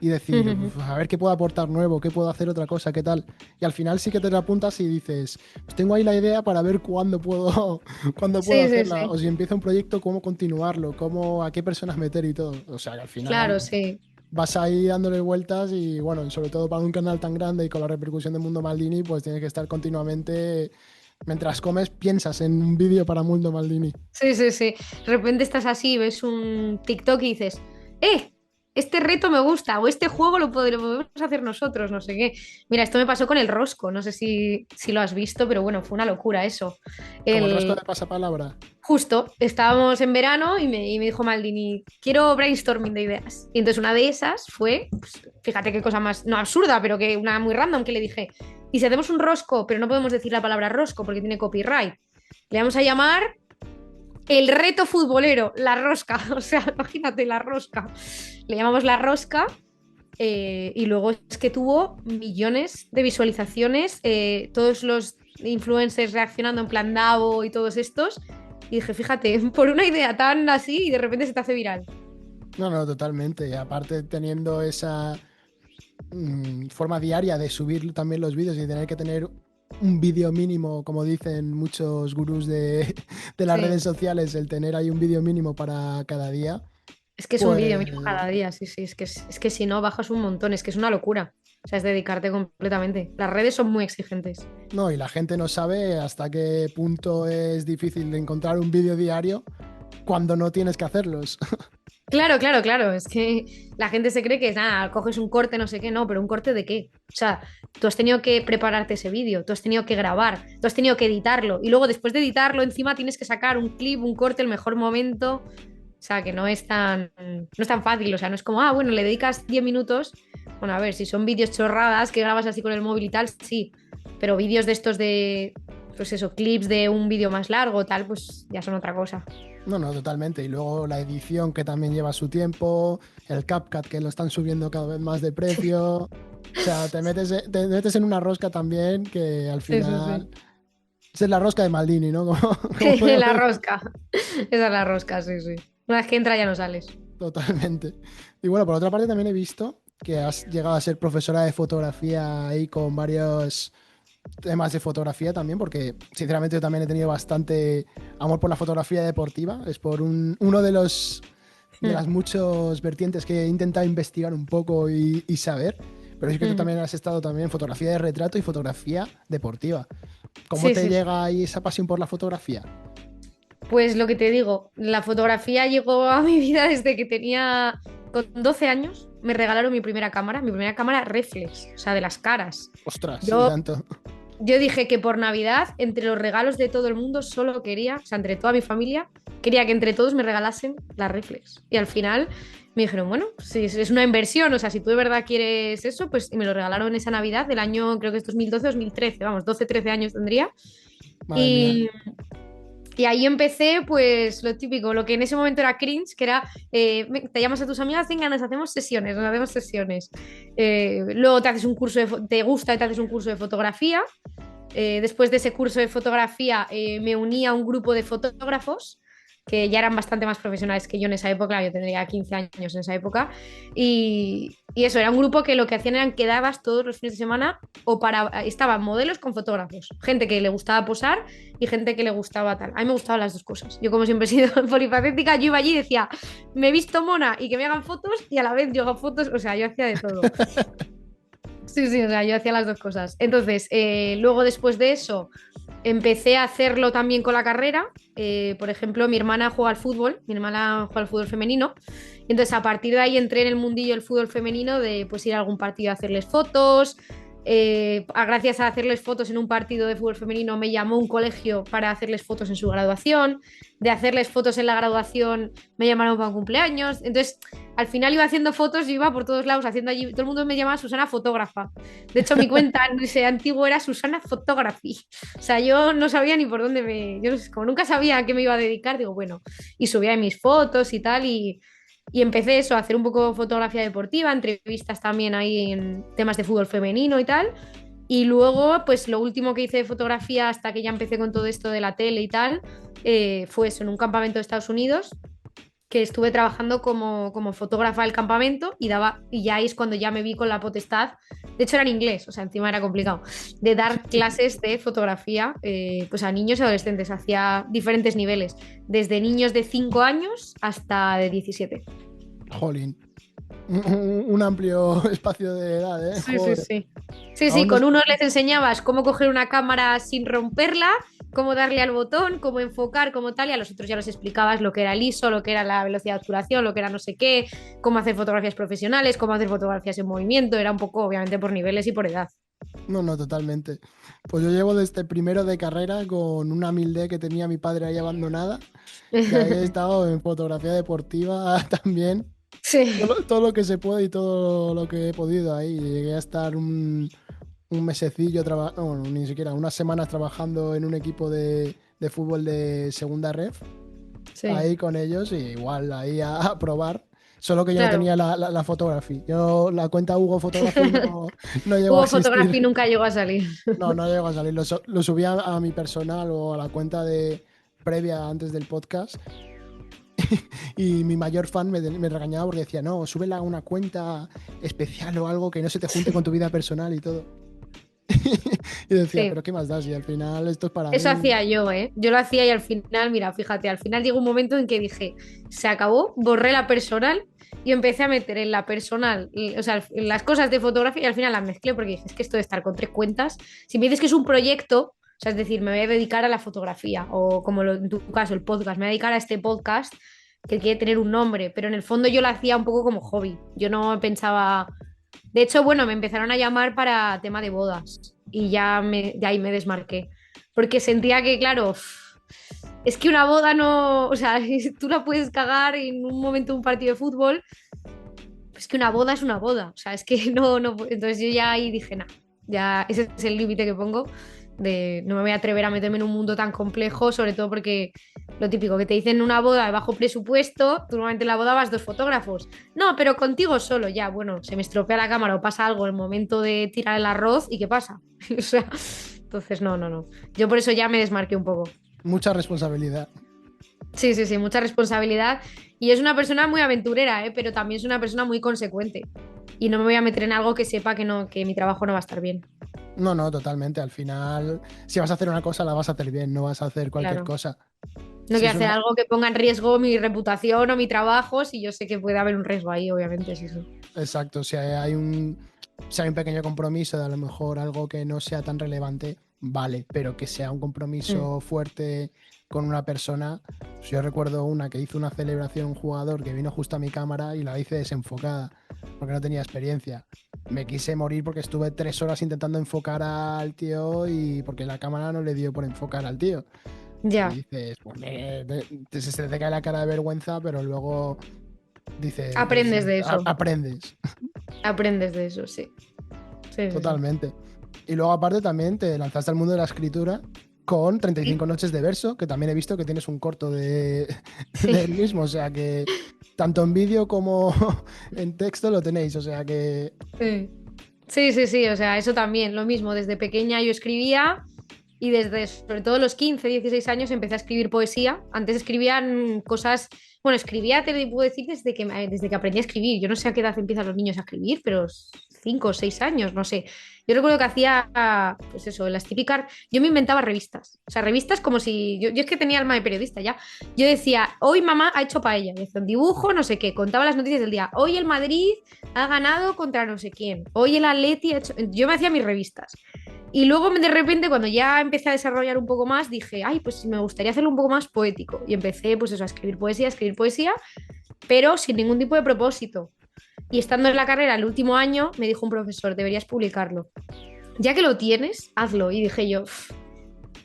y decir, "Uf, a ver qué puedo aportar nuevo, qué puedo hacer otra cosa, qué tal". Y al final sí que te la apuntas y dices, pues tengo ahí la idea para ver cuándo puedo, cuándo puedo
Sí, sí,
hacerla, o
sí.
si empiezo un proyecto, cómo continuarlo, cómo, a qué personas meter y todo. O sea que al final
Claro, sí.
vas ahí dándole vueltas y bueno, sobre todo para un canal tan grande y con la repercusión de Mundo Maldini, pues tienes que estar continuamente, mientras comes, piensas en un vídeo para Mundo Maldini.
Sí, sí, sí. De repente estás así, ves un TikTok y dices, ¡eh! Este reto me gusta, o este juego lo podemos hacer nosotros, no sé qué. Mira, esto me pasó con el rosco, no sé si lo has visto, pero bueno, fue una locura eso.
Como el rosco de
El,
pasapalabra.
Justo, estábamos en verano y me dijo Maldini, quiero brainstorming de ideas. Y entonces una de esas fue, pues, fíjate qué cosa más, no absurda, pero que una muy random, que le dije, y si hacemos un rosco, pero no podemos decir la palabra rosco porque tiene copyright, le vamos a llamar el reto futbolero, la rosca, o sea, imagínate la rosca. Le llamamos la rosca y luego es que tuvo millones de visualizaciones, todos los influencers reaccionando en plan Davo y todos estos. Y dije, fíjate, por una idea tan así y de repente se te hace viral.
No, no, totalmente. Y aparte teniendo esa forma diaria de subir también los vídeos y tener que tener un vídeo mínimo, como dicen muchos gurús de las
Sí,
redes sociales, el tener ahí un vídeo mínimo para cada día,
es que es un vídeo mínimo
pues
cada día, sí, sí, es que si no bajas un montón, es que es una locura. O sea, es dedicarte completamente. Las redes son muy exigentes.
no, y la gente no sabe hasta qué punto es difícil de encontrar un vídeo diario cuando no tienes que hacerlos.
Claro, claro, claro. Es que la gente se cree que es nada, coges un corte, no sé qué, no, pero ¿un corte de qué? O sea, tú has tenido que prepararte ese vídeo, tú has tenido que grabar, tú has tenido que editarlo y luego después de editarlo encima tienes que sacar un clip, un corte, el mejor momento. O sea, que no es tan fácil. O sea, no es como, bueno, le dedicas 10 minutos. Bueno, a ver, si son vídeos chorradas que grabas así con el móvil y tal, sí. Pero vídeos de estos de, pues eso, clips de un vídeo más largo, tal, pues ya son otra cosa.
No, no, totalmente. Y luego la edición que también lleva su tiempo, el CapCut que lo están subiendo cada vez más de precio. O sea, te metes en una rosca también que al
Sí, sí, sí.
final es la rosca de Maldini, ¿no? Como
Sí,
podemos
la
decir.
rosca. Esa es la rosca, sí, sí. Una vez que entra ya no sales.
Totalmente. Y bueno, por otra parte también he visto que has llegado a ser profesora de fotografía ahí con varios temas de fotografía también, porque sinceramente yo también he tenido bastante amor por la fotografía deportiva. Es por uno de
Mm,
las muchos vertientes que he intentado investigar un poco y saber. Pero es que tú
ujú.
también has estado también en fotografía de retrato y fotografía deportiva. ¿Cómo
Sí,
te
sí, sí.
llega ahí esa pasión por la fotografía?
Pues lo que te digo, la fotografía llegó a mi vida desde que tenía, con 12 años, me regalaron mi primera cámara reflex, o sea, de las caras.
Ostras, y
Yo,
tanto.
yo dije que por Navidad, entre los regalos de todo el mundo, solo quería, o sea, entre toda mi familia, quería que entre todos me regalasen la reflex. Y al final me dijeron, bueno, si es una inversión, o sea, si tú de verdad quieres eso, pues y me lo regalaron esa Navidad del año, creo que es 2012-2013, vamos, 12-13 años tendría.
Madre mía.
Y y ahí empecé, pues lo típico, lo que en ese momento era cringe, que era, te llamas a tus amigas, venga, nos hacemos sesiones. Luego te haces un curso te gusta y te haces un curso de fotografía. Después de ese curso de fotografía me uní a un grupo de fotógrafos que ya eran bastante más profesionales que yo en esa época, yo tendría 15 años en esa época, y eso, era un grupo que lo que hacían eran quedabas todos los fines de semana estaban modelos con fotógrafos, gente que le gustaba posar y gente que le gustaba tal. A mí me gustaban las dos cosas. Yo como siempre he sido polifacética, yo iba allí y decía, me he visto mona y que me hagan fotos y a la vez yo hago fotos, o sea, yo hacía de todo. Sí, sí, o sea, yo hacía las dos cosas. Entonces, luego después de eso, empecé a hacerlo también con la carrera. Por ejemplo, mi hermana juega al fútbol, mi hermana juega al fútbol femenino. Entonces, a partir de ahí entré en el mundillo del fútbol femenino de pues ir a algún partido a hacerles fotos. Gracias a hacerles fotos en un partido de fútbol femenino, me llamó un colegio para hacerles fotos en su graduación. De hacerles fotos en la graduación, me llamaron para un cumpleaños. Entonces, al final iba haciendo fotos y iba por todos lados haciendo allí. Todo el mundo me llamaba Susana Fotógrafa. De hecho, mi cuenta en ese antiguo era Susana Photography. O sea, yo no sabía ni por dónde Yo no sé, como nunca sabía a qué me iba a dedicar, digo, bueno, y subía mis fotos y tal, y empecé eso, a hacer un poco fotografía deportiva, entrevistas también ahí en temas de fútbol femenino y tal. Y luego, pues lo último que hice de fotografía hasta que ya empecé con todo esto de la tele y tal, fue eso, en un campamento de Estados Unidos, que estuve trabajando como fotógrafa del campamento y ya ahí es cuando ya me vi con la potestad, de hecho era en inglés, o sea, encima era complicado, de dar clases de fotografía pues a niños y adolescentes, hacia diferentes niveles, desde niños de 5 años hasta de 17.
Jolín. Un amplio espacio de edad, ¿eh?
Sí, sí,
Joder.
sí. Sí, sí,
Aún no
con unos les enseñabas cómo coger una cámara sin romperla, cómo darle al botón, cómo enfocar, cómo tal, y a los otros ya les explicabas lo que era el ISO, lo que era la velocidad de obturación, lo que era no sé qué, cómo hacer fotografías profesionales, cómo hacer fotografías en movimiento, era un poco, obviamente, por niveles y por edad.
No, no, totalmente. Pues yo llevo desde primero de carrera con una 1000D que tenía mi padre ahí abandonada. Y ahí he estado en fotografía deportiva también.
Sí.
Todo lo que se puede y todo lo que he podido ahí. Llegué a estar un mesecillo, bueno, ni siquiera, unas semanas trabajando en un equipo de fútbol de segunda ref.
Sí,
Ahí con ellos y igual ahí a probar. Solo que yo no
claro.
tenía la photography. Yo la cuenta Hugo Photography no llegó a
Hubo fotografía y
existir.
nunca llegó a salir.
No, no llegó a salir. Lo subí a mi personal o a la cuenta de previa antes del podcast. Y mi mayor fan me regañaba porque decía, no, súbela a una cuenta especial o algo que no se te junte con tu vida personal y todo. Y decía,
Sí.
pero ¿qué más das? Y al final esto es para
Eso
mí.
hacía yo, ¿eh? Yo lo hacía y al final, mira, fíjate, al final llegó un momento en que dije, se acabó, borré la personal y empecé a meter en la personal, o sea, en las cosas de fotografía y al final las mezclé porque dije, es que esto de estar con 3 cuentas, si me dices que es un proyecto, o sea, es decir, me voy a dedicar a la fotografía o como en tu caso, el podcast, me voy a dedicar a este podcast que quiere tener un nombre, pero en el fondo yo lo hacía un poco como hobby, yo no pensaba... De hecho, bueno, me empezaron a llamar para tema de bodas y de ahí me desmarqué porque sentía que, claro, es que una boda no, o sea, tú la puedes cagar en un momento de un partido de fútbol, es que una boda es una boda, o sea, es que no, entonces yo ya ahí dije, nada, ya ese es el límite que pongo de no me voy a atrever a meterme en un mundo tan complejo, sobre todo porque lo típico que te dicen una boda de bajo presupuesto, tú normalmente en la boda vas 2 fotógrafos, no, pero contigo solo, ya, bueno, se me estropea la cámara o pasa algo en el momento de tirar el arroz y ¿qué pasa? O sea, entonces no, yo por eso ya me desmarqué un poco.
Mucha responsabilidad.
Sí, sí, sí, mucha responsabilidad. Y es una persona muy aventurera, ¿eh? Pero también es una persona muy consecuente. Y no me voy a meter en algo que sepa que no, que mi trabajo no va a estar bien.
No, no, totalmente. Al final, si vas a hacer una cosa, la vas a hacer bien, no vas a hacer cualquier
Claro.
cosa.
No
Si
quiero
es
hacer
una...
algo que ponga en riesgo mi reputación o mi trabajo, si yo sé que puede haber un riesgo ahí, obviamente, es eso.
Exacto, si hay un pequeño compromiso de a lo mejor algo que no sea tan relevante, vale, pero que sea un
Mm.
compromiso fuerte con una persona. Pues yo recuerdo una que hizo una celebración un jugador que vino justo a mi cámara y la hice desenfocada porque no tenía experiencia. Me quise morir porque estuve 3 horas intentando enfocar al tío y porque la cámara no le dio por enfocar al tío. Y
Ya,
dices, pues se te cae la cara de vergüenza, pero luego dices,
aprendes de eso.
aprendes.
Aprendes de eso, sí. Sí, sí, sí.
Totalmente. Y luego aparte también te lanzaste al mundo de la escritura con 35
Sí,
noches de verso, que también he visto que tienes un corto de él
sí.
mismo, o sea que tanto en vídeo como en texto lo tenéis, o sea que
Sí. Sí, sí, sí, o sea, eso también, lo mismo, desde pequeña yo escribía y desde sobre todo los 15 16 años empecé a escribir poesía. Antes escribían cosas, bueno, escribía, te puedo decir, desde que aprendí a escribir. Yo no sé a qué edad empiezan los niños a escribir, pero 5 o 6 años, no sé. Yo recuerdo que hacía, pues eso, las típicas, yo me inventaba revistas, o sea, revistas como si, yo es que tenía alma de periodista ya. Yo decía, hoy mamá ha hecho paella, y hacía un dibujo, no sé qué, contaba las noticias del día. Hoy el Madrid ha ganado contra no sé quién. Hoy el Atleti ha hecho... Yo me hacía mis revistas. Y luego de repente cuando ya empecé a desarrollar un poco más, dije, ay, pues me gustaría hacerlo un poco más poético. Y empecé pues eso, a escribir poesía, pero sin ningún tipo de propósito. Y estando en la carrera el último año, me dijo un profesor, deberías publicarlo. Ya que lo tienes, hazlo. Y dije yo,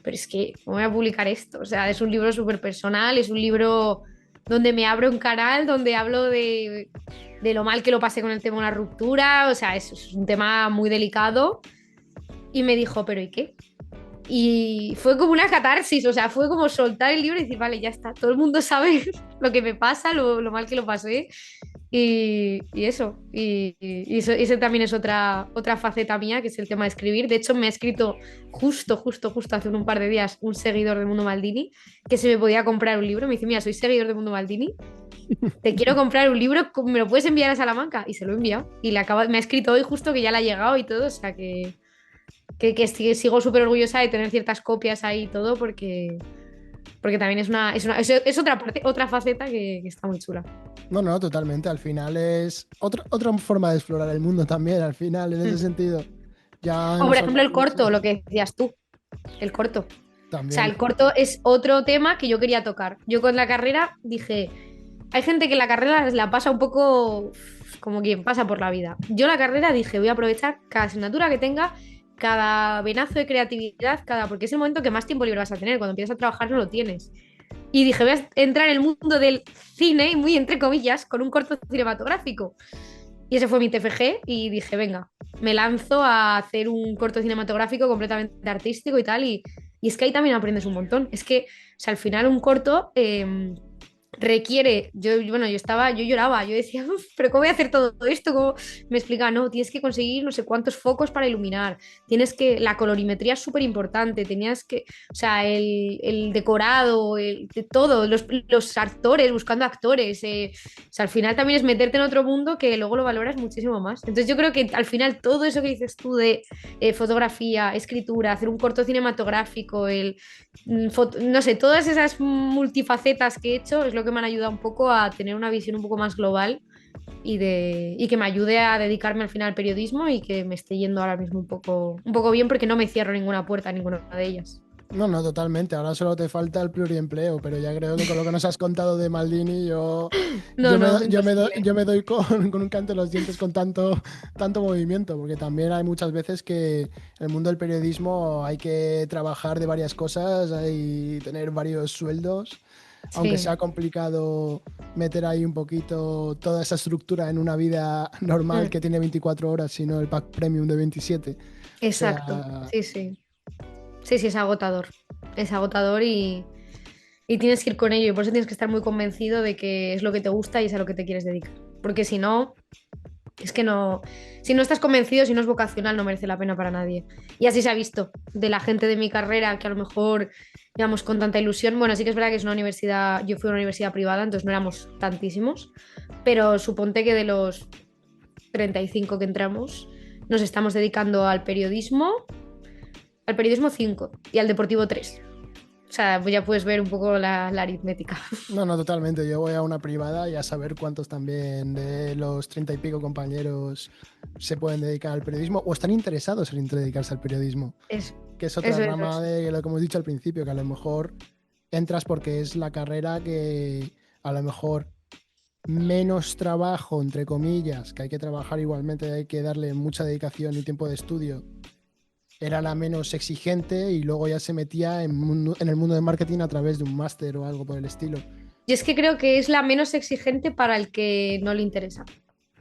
pero es que, ¿cómo voy a publicar esto? O sea, es un libro súper personal, es un libro donde me abro un canal, donde hablo de lo mal que lo pasé con el tema de una ruptura, o sea, es un tema muy delicado. Y me dijo, ¿pero y qué? Y fue como una catarsis, o sea, fue como soltar el libro y decir, vale, ya está, todo el mundo sabe lo que me pasa, lo mal que lo pasé. Y eso, y eso, ese también es otra faceta mía, que es el tema de escribir. De hecho, me ha escrito justo hace un par de días un seguidor de Mundo Maldini que se me podía comprar un libro. Me dice, mira, soy seguidor de Mundo Maldini, te quiero comprar un libro, ¿me lo puedes enviar a Salamanca? Y se lo he enviado. Y me ha escrito hoy justo que ya le ha llegado y todo, o sea que sigo súper orgullosa de tener ciertas copias ahí y todo, porque también es otra parte, otra faceta que está muy chula.
no, no, totalmente. Al final es otra forma de explorar el mundo también, al final, en ese
Mm.
sentido. Ya
O por
hemos
ejemplo
hablado
el
mucho.
corto, lo que decías tú, el corto. O sea,
También.
el corto es otro tema que yo quería tocar. Yo con la carrera dije, hay gente que la carrera la pasa un poco como quien pasa por la vida. Yo la carrera dije, voy a aprovechar cada asignatura que tenga, cada venazo de creatividad, porque es el momento que más tiempo libre vas a tener. Cuando empiezas a trabajar no lo tienes. Y dije, voy a entrar en el mundo del cine, y muy entre comillas, con un corto cinematográfico. Y ese fue mi TFG y dije, venga, me lanzo a hacer un corto cinematográfico completamente artístico y tal. Y es que ahí también aprendes un montón. Es que, o sea, al final un corto requiere, bueno, yo lloraba, yo decía, "Uf, pero ¿cómo voy a hacer todo esto? ¿Cómo?". Me explica, no, tienes que conseguir no sé cuántos focos para iluminar, la colorimetría es súper importante, tenías que, o sea, el decorado, de todo, los actores, buscando actores, o sea, al final también es meterte en otro mundo que luego lo valoras muchísimo más. Entonces yo creo que al final todo eso que dices tú de fotografía, escritura, hacer un corto cinematográfico, no sé, todas esas multifacetas que he hecho es lo que me han ayudado un poco a tener una visión un poco más global y que me ayude a dedicarme al final al periodismo y que me esté yendo ahora mismo un poco bien porque no me cierro ninguna puerta a ninguna de ellas.
No, no, totalmente. Ahora solo te falta el pluriempleo, pero ya creo que con lo que nos has contado de Maldini,
No, no,
yo
imposible.
me doy con un canto en los dientes con tanto movimiento, porque también hay muchas veces que en el mundo del periodismo hay que trabajar de varias cosas, hay tener varios sueldos, aunque
Sí,
sea complicado meter ahí un poquito toda esa estructura en una vida normal
mm,
que tiene 24 horas, sino el pack premium de 27. O
exacto.
sea,
Sí, sí. Sí, sí, es agotador. Es agotador y tienes que ir con ello. Y por eso tienes que estar muy convencido de que es lo que te gusta y es a lo que te quieres dedicar. Porque si no, es que no. Si no estás convencido, si no es vocacional, no merece la pena para nadie. Y así se ha visto de la gente de mi carrera que a lo mejor, digamos, con tanta ilusión. Bueno, sí que es verdad que es una universidad. Yo fui a una universidad privada, entonces no éramos tantísimos. Pero suponte que de los 35 que entramos, nos estamos dedicando al periodismo 5 y al deportivo 3. O sea, pues ya puedes ver un poco la aritmética.
no, no, totalmente. Yo voy a una privada y a saber cuántos también de los 30 y pico compañeros se pueden dedicar al periodismo o están interesados en dedicarse al periodismo,
Eso,
que es otra
eso
rama
es.
de lo que hemos dicho al principio, que a lo mejor entras porque es la carrera que a lo mejor menos trabajo, entre comillas, que hay que trabajar igualmente, hay que darle mucha dedicación y tiempo de estudio, era la menos exigente y luego ya se metía en el mundo de marketing a través de un máster o algo por el estilo.
Y es que creo que es la menos exigente para el que no le interesa,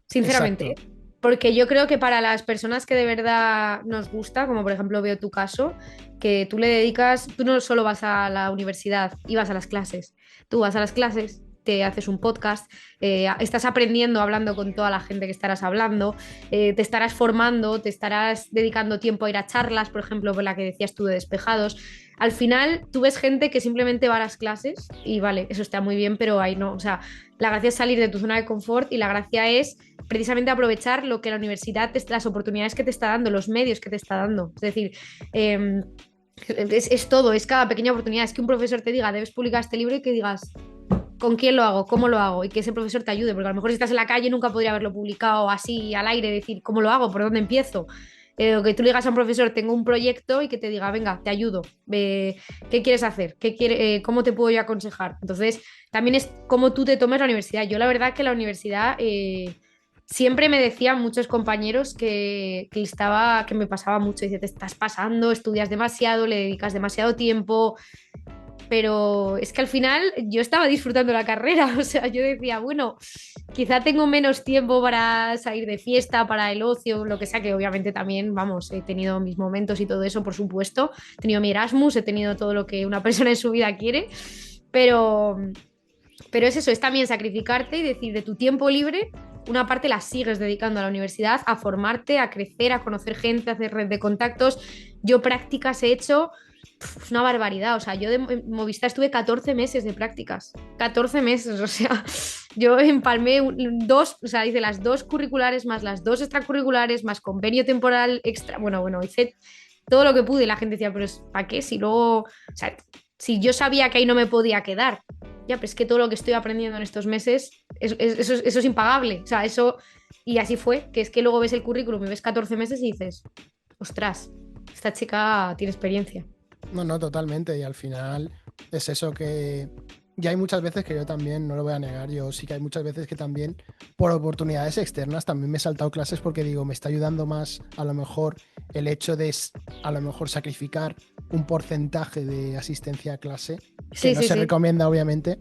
sinceramente, ¿eh?
Exacto.
Porque yo creo que para las personas que de verdad nos gusta, como por ejemplo veo tu caso, que tú le dedicas, tú no solo vas a la universidad y vas a las clases, tú vas a las clases, te haces un podcast, estás aprendiendo hablando con toda la gente que estarás hablando, te estarás formando, te estarás dedicando tiempo a ir a charlas, por ejemplo, por la que decías tú de despejados. Al final, tú ves gente que simplemente va a las clases y vale, eso está muy bien, pero ahí no. O sea, la gracia es salir de tu zona de confort y la gracia es precisamente aprovechar lo que la universidad, las oportunidades que te está dando, los medios que te está dando. Es decir, eh, es todo, es cada pequeña oportunidad. Es que un profesor te diga, debes publicar este libro y que digas, ¿con quién lo hago? ¿Cómo lo hago? Y que ese profesor te ayude, porque a lo mejor si estás en la calle nunca podría haberlo publicado así al aire, decir, ¿cómo lo hago? ¿Por dónde empiezo? O que tú le digas a un profesor, tengo un proyecto y que te diga, venga, te ayudo. ¿Qué quieres hacer? ¿Cómo te puedo yo aconsejar? Entonces, también es cómo tú te tomes la universidad. Yo la verdad que la universidad siempre me decían muchos compañeros que me pasaba mucho. Dice, te estás pasando, estudias demasiado, le dedicas demasiado tiempo, pero es que al final yo estaba disfrutando la carrera, o sea, yo decía, bueno, quizá tengo menos tiempo para salir de fiesta, para el ocio, lo que sea, que obviamente también, vamos, he tenido mis momentos y todo eso, por supuesto, he tenido mi Erasmus, he tenido todo lo que una persona en su vida quiere, pero, pero es eso, es también sacrificarte y decir de tu tiempo libre. Una parte la sigues dedicando a la universidad, a formarte, a crecer, a conocer gente, a hacer red de contactos. Yo prácticas he hecho una barbaridad. O sea, yo de Movistar estuve 14 meses de prácticas. 14 meses, o sea, yo empalmé dos, o sea, hice las dos curriculares más las dos extracurriculares más convenio temporal extra. Bueno, hice todo lo que pude y la gente decía, pero ¿para qué? Si luego, o sea, si yo sabía que ahí no me podía quedar. Ya, pero es que todo lo que estoy aprendiendo en estos meses, eso es impagable. O sea, eso, y así fue, que es que luego ves el currículum y ves 14 meses y dices, ostras, esta chica tiene experiencia.
No, no, totalmente. Y al final es eso que ya hay muchas veces que yo también, no lo voy a negar, yo sí que hay muchas veces que también por oportunidades externas también me he saltado clases porque digo, me está ayudando más a lo mejor el hecho de a lo mejor sacrificar un porcentaje de asistencia a clase, que
Sí,
no
sí,
se
sí.
recomienda obviamente,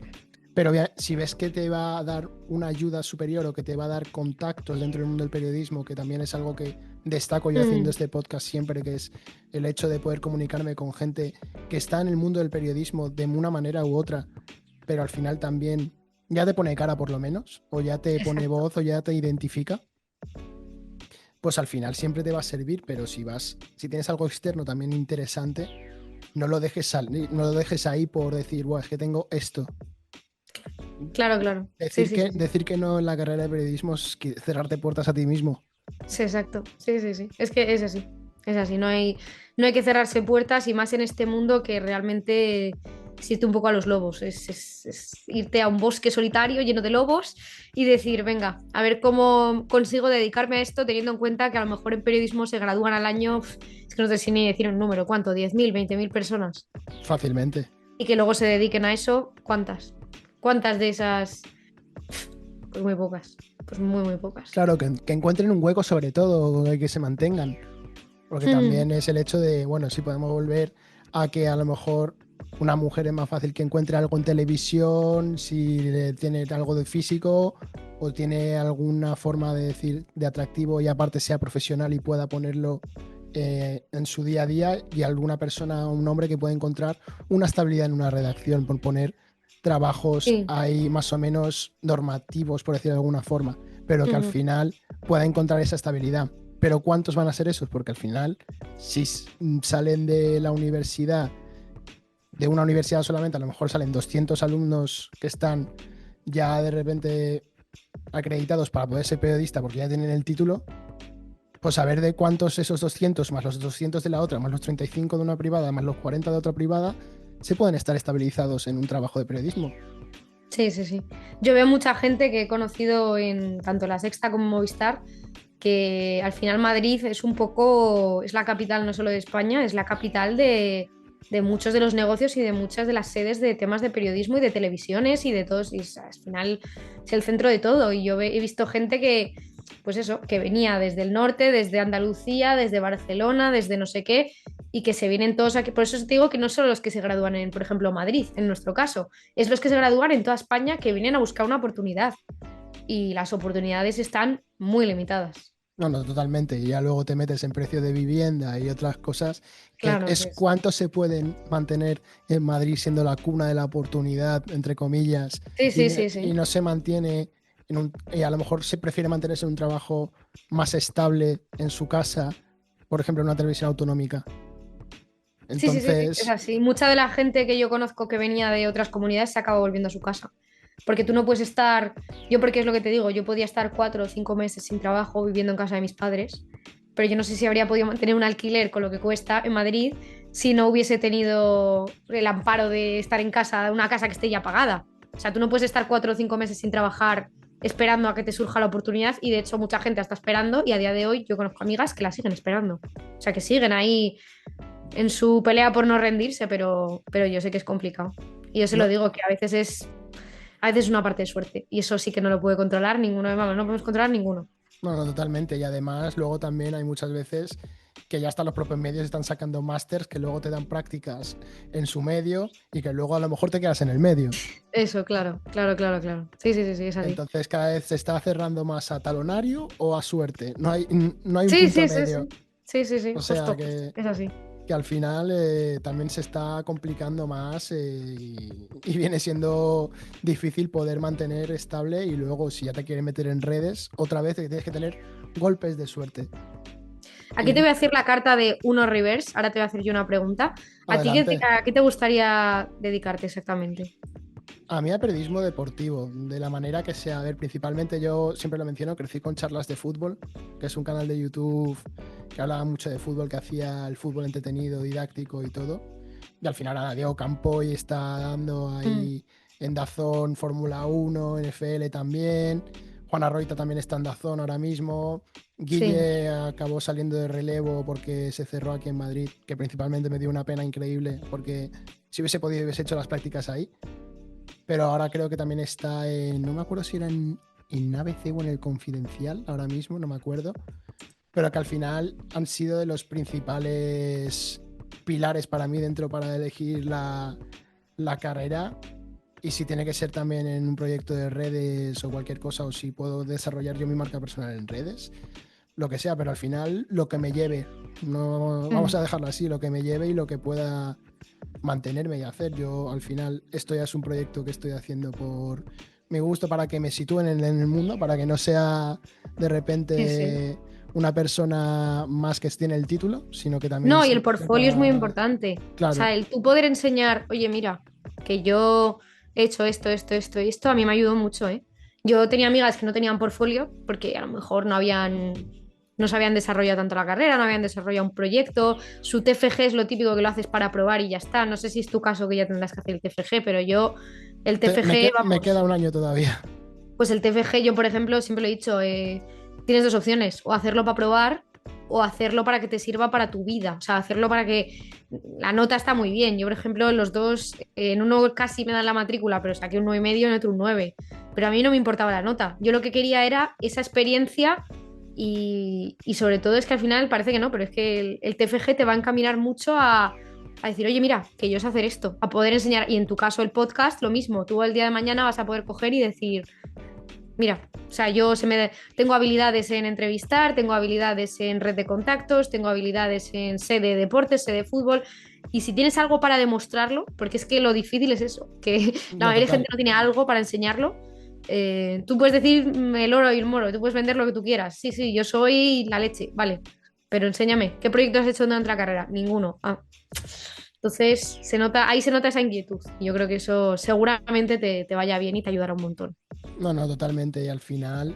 pero si ves que te va a dar una ayuda superior o que te va a dar contactos dentro del mundo del periodismo, que también es algo que destaco yo haciendo
Mm,
este podcast siempre, que es el hecho de poder comunicarme con gente que está en el mundo del periodismo de una manera u otra, pero al final también ya te pone cara por lo menos, o ya te pone
exacto.
voz o ya te identifica, pues al final siempre te va a servir, pero si tienes algo externo también interesante, no lo dejes salir, no lo dejes ahí por decir, Buah, es que tengo esto.
Claro, claro. Sí, sí, sí, sí.
Decir que no en la carrera de periodismo es cerrarte puertas a ti mismo.
Sí, exacto. Sí, sí, sí. Es que es así. Es así. No hay que cerrarse puertas y más en este mundo que realmente. es irte un poco a los lobos, es irte a un bosque solitario lleno de lobos y decir, venga, a ver cómo consigo dedicarme a esto teniendo en cuenta que a lo mejor en periodismo se gradúan al año, es que no sé si ni decir un número, ¿cuánto? 10.000, 20.000 personas.
Fácilmente.
Y que luego se dediquen a eso, ¿cuántas? ¿Cuántas de esas? Pues muy pocas, pues muy, muy pocas.
Claro, que encuentren un hueco sobre todo, que se mantengan. Porque
Mm,
también es el hecho de, bueno, si podemos volver a que a lo mejor una mujer es más fácil que encuentre algo en televisión, si tiene algo de físico o tiene alguna forma de decir de atractivo y aparte sea profesional y pueda ponerlo en su día a día, y alguna persona, un hombre que pueda encontrar una estabilidad en una redacción por poner trabajos
sí.
ahí más o menos normativos, por decirlo de alguna forma, pero que al
Ujú.
final pueda encontrar esa estabilidad. Pero ¿cuántos van a ser esos? Porque al final, si salen de la universidad, de una universidad solamente, a lo mejor salen 200 alumnos que están ya de repente acreditados para poder ser periodista porque ya tienen el título, pues a ver de cuántos esos 200 más los 200 de la otra, más los 35 de una privada, más los 40 de otra privada, se pueden estar estabilizados en un trabajo de periodismo.
Sí, sí, sí. Yo veo mucha gente que he conocido en tanto La Sexta como Movistar, que al final Madrid es un poco, es la capital no solo de España, es la capital de muchos de los negocios y de muchas de las sedes de temas de periodismo y de televisiones y de todos, y al final es el centro de todo. Y yo he visto gente que, pues eso, que venía desde el norte, desde Andalucía, desde Barcelona, desde no sé qué, y que se vienen todos aquí. Por eso te digo que no solo los que se gradúan en, por ejemplo, Madrid, en nuestro caso, es los que se gradúan en toda España que vienen a buscar una oportunidad. Y las oportunidades están muy limitadas.
No, no, totalmente. Y ya luego te metes en precio de vivienda y otras cosas, que
Claro,
es cuánto se pueden mantener en Madrid siendo la cuna de la oportunidad, entre comillas,
sí,
y,
sí, sí,
y
sí.
no se mantiene y a lo mejor se prefiere mantenerse en un trabajo más estable en su casa, por ejemplo, en una televisión autonómica.
Sí, sí, sí, sí, es
Entonces,
así. Mucha de la gente que yo conozco que venía de otras comunidades se acaba volviendo a su casa. Porque tú no puedes estar, yo porque es lo que te digo, yo podía estar 4 o 5 meses sin trabajo viviendo en casa de mis padres, pero yo no sé si habría podido mantener un alquiler con lo que cuesta en Madrid si no hubiese tenido el amparo de estar en casa, una casa que esté ya pagada. O sea, tú no puedes estar 4 o 5 meses sin trabajar esperando a que te surja la oportunidad y de hecho mucha gente la está esperando y a día de hoy yo conozco amigas que la siguen esperando. O sea, que siguen ahí en su pelea por no rendirse, pero yo sé que es complicado. Y yo se lo
no,
digo, que a veces es una parte de suerte. Y eso sí que no lo puede controlar ninguno de mamá, no podemos controlar ninguno.
no, no, totalmente. Y además, luego también hay muchas veces que ya hasta los propios medios están sacando másters que luego te dan prácticas en su medio y que luego a lo mejor te quedas en el medio.
Eso, claro, claro, claro, claro. Sí, sí, sí, sí, es así.
Entonces cada vez se está cerrando más a talonario o a suerte. No hay un
Sí,
punto
sí, sí, sí.
medio.
Sí, sí, sí,
O
justo,
sea
justo. Es así.
que al final también se está complicando más y viene siendo difícil poder mantener estable y luego si ya te quieren meter en redes, otra vez tienes que tener golpes de suerte.
Aquí te
Y
voy a hacer la carta de uno reverse. Ahora te voy a hacer yo una pregunta.
adelante.
¿A qué te gustaría dedicarte exactamente?
A mí a periodismo deportivo, de la manera que sea. A ver, principalmente yo siempre lo menciono, crecí con charlas de fútbol, que es un canal de YouTube que hablaba mucho de fútbol, que hacía el fútbol entretenido, didáctico y todo. Y al final ahora Diego Campoy está dando
Mm,
ahí en Dazón Fórmula 1, NFL también. Juana Roita también está en Dazón ahora mismo.
sí.
Guille acabó saliendo de relevo porque se cerró aquí en Madrid, que principalmente me dio una pena increíble porque si hubiese podido hubiese hecho las prácticas ahí, pero ahora creo que también está en, no me acuerdo si era en ABC o en el Confidencial, ahora mismo, no me acuerdo, pero que al final han sido de los principales pilares para mí dentro para elegir la carrera, y si tiene que ser también en un proyecto de redes o cualquier cosa, o si puedo desarrollar yo mi marca personal en redes, lo que sea, pero al final lo que me lleve, no vamos
Mm.
a dejarlo así, lo que me lleve y lo que pueda mantenerme y hacer. Yo al final esto ya es un proyecto que estoy haciendo por mi gusto, para que me sitúen en el mundo, para que no sea de
Sí, sí.
repente una persona más que tiene el título, sino que también
No, y el
sirve
portfolio es muy
para...
importante. O
Claro,
sea, el tú poder enseñar, oye, mira, que yo he hecho esto, esto, esto y esto, a mí me ayudó mucho, ¿eh? Yo tenía amigas que no tenían portfolio porque a lo mejor no habían no se habían desarrollado tanto la carrera, no habían desarrollado un proyecto. Su TFG es lo típico que lo haces para probar y ya está. No sé si es tu caso que ya tendrás que hacer el TFG, pero yo, el TFG,
Me queda
vamos,
un año todavía.
pues el TFG, yo por ejemplo, siempre lo he dicho, tienes dos opciones, o hacerlo para probar o hacerlo para que te sirva para tu vida. O sea, hacerlo para que la nota está muy bien. Yo, por ejemplo, en los dos, en uno casi me dan la matrícula, pero saqué un 9,5, en otro un 9. Pero a mí no me importaba la nota. Yo lo que quería era esa experiencia y sobre todo es que al final parece que no, pero es que el TFG te va a encaminar mucho a decir, oye, mira, que yo sé hacer esto, a poder enseñar. Y en tu caso, el podcast, lo mismo. Tú el día de mañana vas a poder coger y decir, mira, o sea, tengo habilidades en entrevistar, tengo habilidades en red de contactos, tengo habilidades en sé de deportes, sé de fútbol. Y si tienes algo para demostrarlo, porque es que lo difícil es eso, que la
No,
mayoría de gente
total.
no tiene algo para enseñarlo. Tú puedes decir el oro y el moro, tú puedes vender lo que tú quieras. Sí, sí, yo soy la leche, vale. Pero enséñame, ¿qué proyecto has hecho durante la carrera? Ninguno. Ah. Entonces, ahí se nota esa inquietud. Y yo creo que eso seguramente te vaya bien y te ayudará un montón.
No, no, totalmente. Y al final,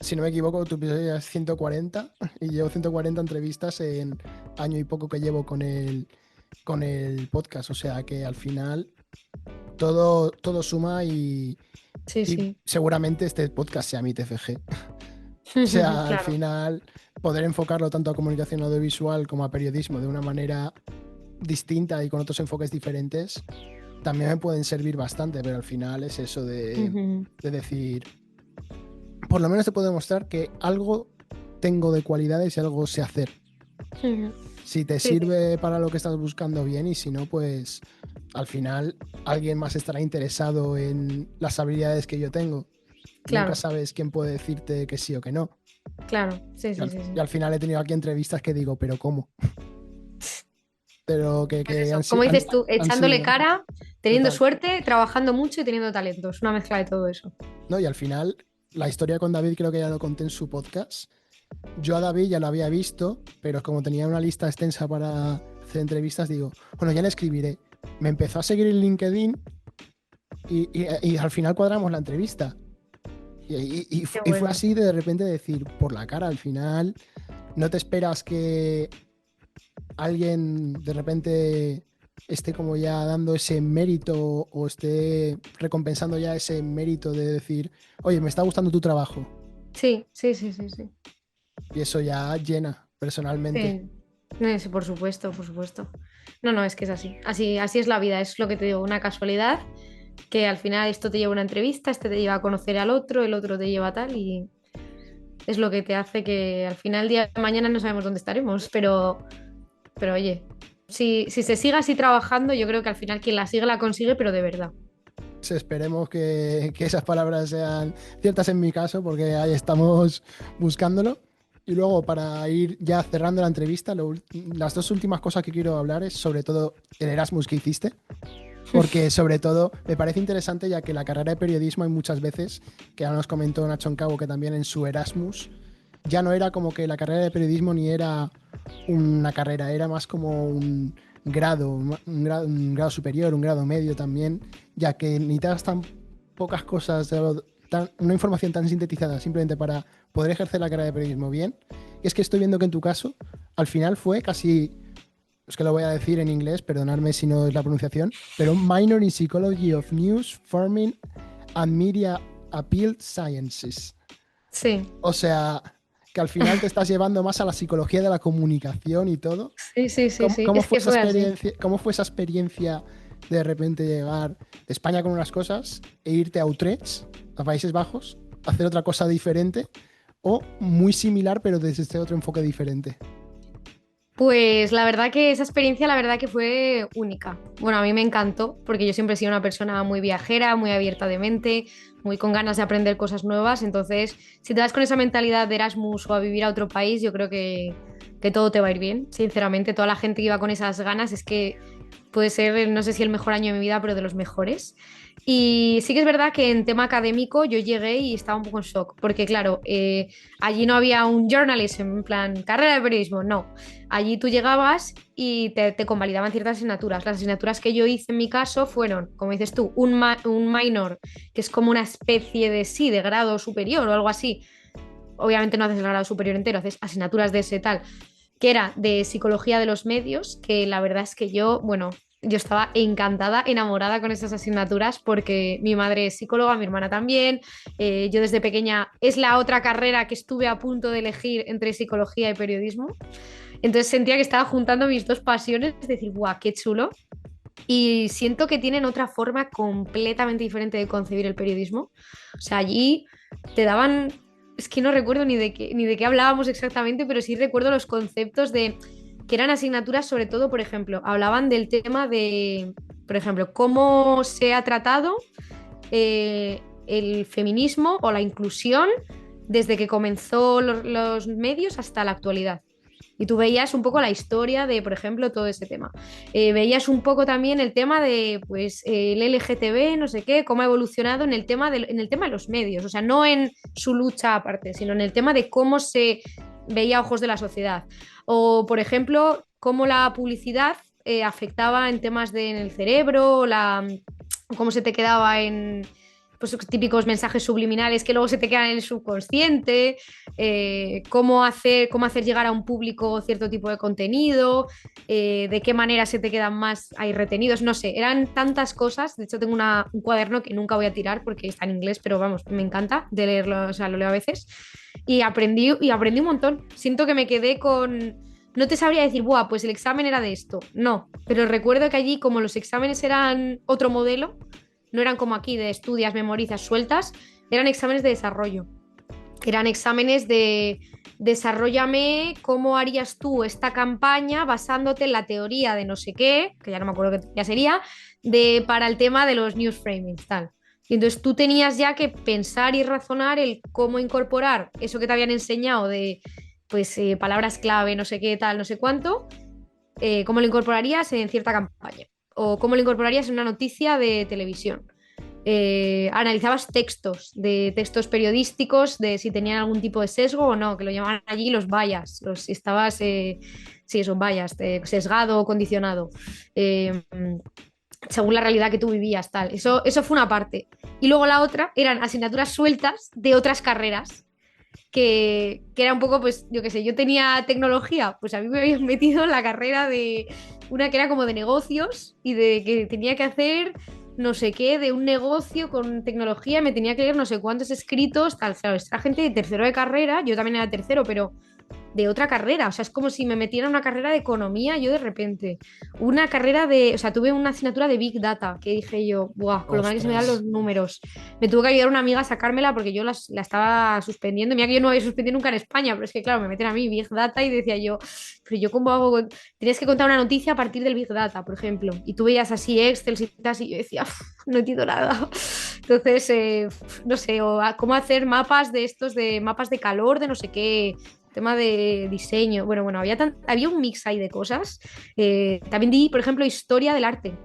si no me equivoco, tu episodio es 140 y llevo 140 entrevistas en año y poco que llevo con el podcast. O sea que al final todo suma
Sí,
y
sí.
seguramente este podcast sea mi TFG. O sea, al
Claro.
final, poder enfocarlo tanto a comunicación audiovisual como a periodismo de una manera distinta y con otros enfoques diferentes, también me pueden servir bastante, pero al final es eso
Ujú.
de decir, por lo menos te puedo demostrar que algo tengo de cualidades y algo sé hacer.
Ujú.
Si te
Sí, sí,
sirve para lo que estás buscando bien y si no, pues al final alguien más estará interesado en las habilidades que yo tengo. Nunca
claro,
sabes quién puede decirte que sí o que no.
claro. Sí, sí, sí,
Y
sí.
al final he tenido aquí entrevistas que digo, pero ¿cómo? Pero
Pues eso, como dices tú,
han
echándole
sido
cara, teniendo
total.
suerte, trabajando mucho y teniendo talento. Es una mezcla de todo eso.
¿No? Y al final, la historia con David creo que ya lo conté en su podcast. Yo a David ya lo había visto, pero como tenía una lista extensa para hacer entrevistas, digo, bueno, ya le escribiré. Me empezó a seguir en LinkedIn y al final cuadramos la entrevista.
Qué
Y fue
bueno.
así de repente decir, por la cara, al final no te esperas que alguien de repente esté como ya dando ese mérito o esté recompensando ya ese mérito de decir, oye, me está gustando tu trabajo.
Sí, sí, sí, sí, sí.
Y eso ya llena personalmente.
Sí. Sí, por supuesto, por supuesto. No, no, es que es así. Así es la vida, es lo que te digo, una casualidad que al final esto te lleva a una entrevista, este te lleva a conocer al otro, el otro te lleva a tal y es lo que te hace que al final, el día de mañana, no sabemos dónde estaremos, pero oye, si se sigue así trabajando, yo creo que al final quien la sigue la consigue, pero de verdad.
Pues esperemos que esas palabras sean ciertas en mi caso, porque ahí estamos buscándolo. Y luego, para ir ya cerrando la entrevista, las dos últimas cosas que quiero hablar es sobre todo el Erasmus que hiciste, porque sobre todo me parece interesante ya que la carrera de periodismo hay muchas veces, que ahora nos comentó Nacho Cabo que también en su Erasmus ya no era como que la carrera de periodismo ni era una carrera, era más como un grado, un grado superior, un grado medio también, ya que necesitas tan pocas cosas, una información tan sintetizada simplemente para poder ejercer la carrera de periodismo bien. Y es que estoy viendo que en tu caso, al final fue casi, es que lo voy a decir en inglés, perdonadme si no es la pronunciación, pero un minor in Psychology of News, Farming and Media Appeal Sciences.
Sí,
O sea, que al final te estás llevando más a la psicología de la comunicación y todo.
sí, sí, sí, sí,
Cómo
es
fue
que
esa
fue así.
experiencia? ¿Cómo fue esa experiencia de repente llegar de España con unas cosas e irte a Utrecht, a Países Bajos, hacer otra cosa diferente o muy similar pero desde este otro enfoque diferente?
Pues la verdad que esa experiencia, la verdad que fue única. Bueno, a mí me encantó porque yo siempre he sido una persona muy viajera, muy abierta de mente, muy con ganas de aprender cosas nuevas. Entonces, si te vas con esa mentalidad de Erasmus o a vivir a otro país, yo creo que todo te va a ir bien. Sinceramente, toda la gente que iba con esas ganas es que puede ser, no sé si el mejor año de mi vida, pero de los mejores. Y sí que es verdad que en tema académico yo llegué y estaba un poco en shock, porque claro, allí no había un journalism, en plan, carrera de periodismo, no. Allí tú llegabas y te convalidaban ciertas asignaturas. Las asignaturas que yo hice en mi caso fueron, como dices tú, un minor, que es como una especie de, sí, de grado superior o algo así, obviamente no haces el grado superior entero, haces asignaturas de ese tal, que era de psicología de los medios, que la verdad es que yo, bueno, yo estaba encantada, enamorada con esas asignaturas porque mi madre es psicóloga, mi hermana también, yo desde pequeña es la otra carrera que estuve a punto de elegir entre psicología y periodismo, entonces sentía que estaba juntando mis dos pasiones, es decir, guau, qué chulo. Y siento que tienen otra forma completamente diferente de concebir el periodismo. O sea, allí te daban, es que no recuerdo ni de qué hablábamos exactamente, pero sí recuerdo los conceptos de que eran asignaturas, sobre todo, por ejemplo, hablaban del tema de, por ejemplo, cómo se ha tratado el feminismo o la inclusión desde que comenzó los medios hasta la actualidad. Y tú veías un poco la historia de, por ejemplo, todo ese tema. Veías un poco también el tema de, pues, el LGTB, no sé qué, cómo ha evolucionado en el tema de los medios. O sea, no en su lucha aparte, sino en el tema de cómo se veía a ojos de la sociedad. O, por ejemplo, cómo la publicidad afectaba en temas en el cerebro, cómo se te quedaba en pues, típicos mensajes subliminales que luego se te quedan en el subconsciente, cómo hacer llegar a un público cierto tipo de contenido, de qué manera se te quedan más ahí retenidos, no sé, eran tantas cosas. De hecho, tengo un cuaderno que nunca voy a tirar porque está en inglés, pero vamos, me encanta de leerlo, o sea, lo leo a veces. Y aprendí un montón. Siento que me quedé con. No te sabría decir, buah, pues el examen era de esto. No, pero recuerdo que allí, como los exámenes eran otro modelo, no eran como aquí de estudias, memorizas, sueltas, eran exámenes de desarrollo. Eran exámenes de desarrollame cómo harías tú esta campaña basándote en la teoría de no sé qué, que ya no me acuerdo qué ya sería, para el tema de los news framings, tal. Y entonces tú tenías ya que pensar y razonar el cómo incorporar eso que te habían enseñado de pues palabras clave, no sé qué, tal, no sé cuánto, cómo lo incorporarías en cierta campaña o cómo lo incorporarías en una noticia de televisión. Analizabas textos periodísticos de si tenían algún tipo de sesgo o no, que lo llamaban allí los bias, si estabas, sí, son bias, sesgado o condicionado, eh, según la realidad que tú vivías, tal. Eso fue una parte. Y luego la otra eran asignaturas sueltas de otras carreras que era un poco, pues, yo qué sé, yo tenía tecnología, pues a mí me habían metido en la carrera de una que era como de negocios y de que tenía que hacer no sé qué, de un negocio con tecnología, me tenía que leer no sé cuántos escritos, tal, claro, esta gente de tercero de carrera, yo también era tercero, pero de otra carrera, o sea, es como si me metiera en una carrera de economía yo de repente, una carrera o sea, tuve una asignatura de Big Data, que dije yo, buah, con lo mal que se me dan los
Ostras.
números, me tuvo que ayudar una amiga a sacármela porque yo la estaba suspendiendo, mira que yo no había suspendido nunca en España, pero es que claro, me meten a mí Big Data y decía yo, pero yo cómo hago, tenías que contar una noticia a partir del Big Data, por ejemplo, y tú veías así Excel y tal, y yo decía, no entiendo nada. Entonces, no sé, cómo hacer mapas de estos, de mapas de calor, de no sé qué, tema de diseño. Bueno, había un mix ahí de cosas. También di, por ejemplo, historia del arte,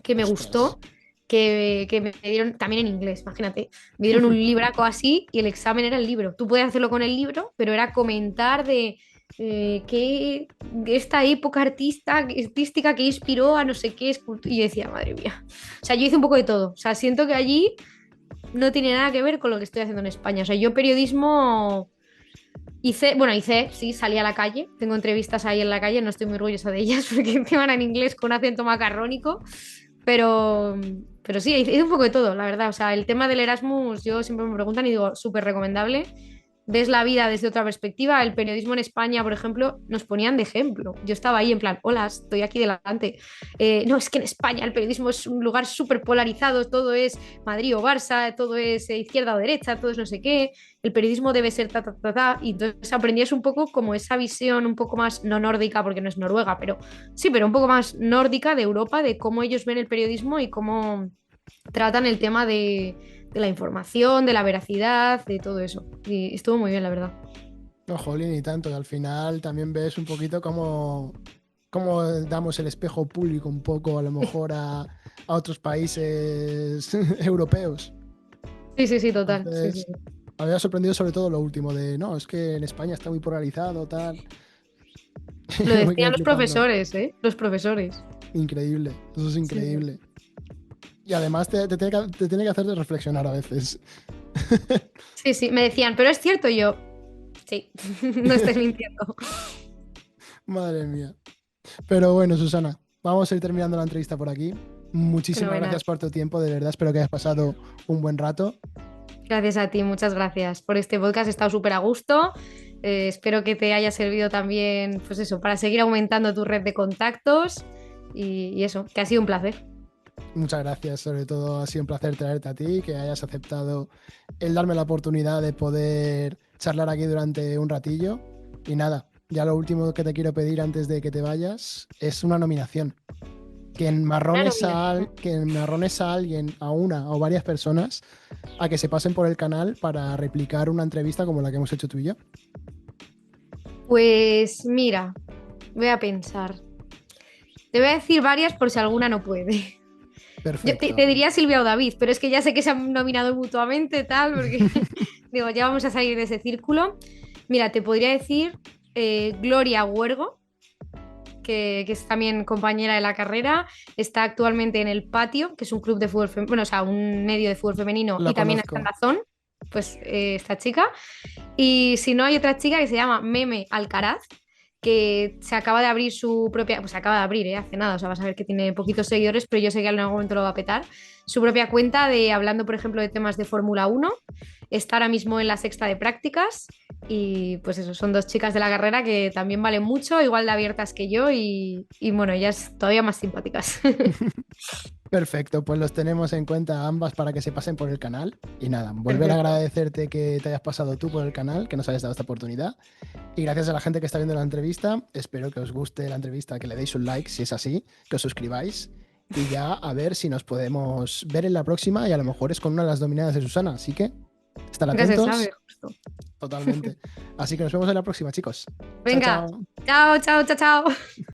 que me
Ostras.
gustó, que me dieron también en inglés, imagínate. Me dieron un libraco así y el examen era el libro. Tú puedes hacerlo con el libro, pero era comentar de qué esta época artística que inspiró a no sé qué escultura. Y yo decía, madre mía. O sea, yo hice un poco de todo. O sea, siento que allí no tiene nada que ver con lo que estoy haciendo en España. O sea, yo periodismo hice, sí, salí a la calle, tengo entrevistas ahí en la calle, no estoy muy orgullosa de ellas porque encima eran en inglés con acento macarrónico, pero, pero sí, hice un poco de todo, la verdad. O sea, el tema del Erasmus, yo siempre me preguntan y digo, súper recomendable. Ves la vida desde otra perspectiva. El periodismo en España, por ejemplo, nos ponían de ejemplo. Yo estaba ahí en plan, hola, estoy aquí delante. No, es que en España el periodismo es un lugar súper polarizado, todo es Madrid o Barça, todo es izquierda o derecha, todo es no sé qué. El periodismo debe ser ta, ta, ta, ta. Y entonces aprendías un poco como esa visión un poco más, no nórdica, porque no es Noruega, pero sí, pero un poco más nórdica de Europa, de cómo ellos ven el periodismo y cómo tratan el tema de la información, de la veracidad, de todo eso. Y estuvo muy bien, la verdad.
No, jolín, y tanto. Y al final también ves un poquito cómo damos el espejo público un poco, a lo mejor, a otros países europeos.
Sí, sí, sí, total. Sí, sí,
Entonces,
sí.
me había sorprendido sobre todo lo último de, no, es que en España está muy polarizado, tal.
Lo
Me
decían
quedé
los
flipando.
profesores, ¿eh? Los profesores.
Increíble, eso es
Sí, sí.
increíble. Y además te tiene que hacer reflexionar a veces.
Sí, sí, me decían, pero es cierto yo. Sí, no estoy mintiendo.
Madre mía. Pero bueno, Susana, vamos a ir terminando la entrevista por aquí. Muchísimas
Fenomenal.
gracias por tu tiempo, de verdad, espero que hayas pasado un buen rato.
Gracias a ti, muchas gracias por este podcast. He estado súper a gusto. Espero que te haya servido también, pues eso, para seguir aumentando tu red de contactos y eso, que ha sido un placer.
Muchas gracias, sobre todo ha sido un placer traerte a ti, que hayas aceptado el darme la oportunidad de poder charlar aquí durante un ratillo. Y nada, ya lo último que te quiero pedir antes de que te vayas es una nominación.
Una nominación.
Que enmarrones a alguien, a una o varias personas, a que se pasen por el canal para replicar una entrevista como la que hemos hecho tú y yo.
Pues mira, voy a pensar. Te voy a decir varias por si alguna no puede. Yo te,
Perfecto.
te diría Silvia o David, pero es que ya sé que se han nominado mutuamente, tal, porque digo, ya vamos a salir de ese círculo. Mira, te podría decir Gloria Huergo, que es también compañera de la carrera, está actualmente en el Patio, que es un club de fútbol femenino, bueno, o sea, un medio de fútbol femenino,
Lo
y también está en
conozco.
Dazón, pues esta chica. Y si no, hay otra chica que se llama Meme Alcaraz, que se acaba de abrir su propia, pues se acaba de abrir, hace nada, o sea, vas a ver que tiene poquitos seguidores, pero yo sé que en algún momento lo va a petar, su propia cuenta de hablando, por ejemplo, de temas de Fórmula 1. Está ahora mismo en la sexta de prácticas y pues eso, son dos chicas de la carrera que también valen mucho, igual de abiertas que yo y bueno, ellas todavía más simpáticas.
Perfecto, pues los tenemos en cuenta ambas para que se pasen por el canal. Y nada, volver a
Perfecto.
agradecerte que te hayas pasado tú por el canal, que nos hayas dado esta oportunidad. Y gracias a la gente que está viendo la entrevista. Espero que os guste la entrevista, que le deis un like si es así, que os suscribáis. Y ya a ver si nos podemos ver en la próxima y a lo mejor es con una de las dominadas de Susana. Así que estar
Nunca se sabe,
atentos
justo.
totalmente. Así que nos vemos en la próxima, chicos. Chao,
Venga,
chao.
chao, chao, chao, chao.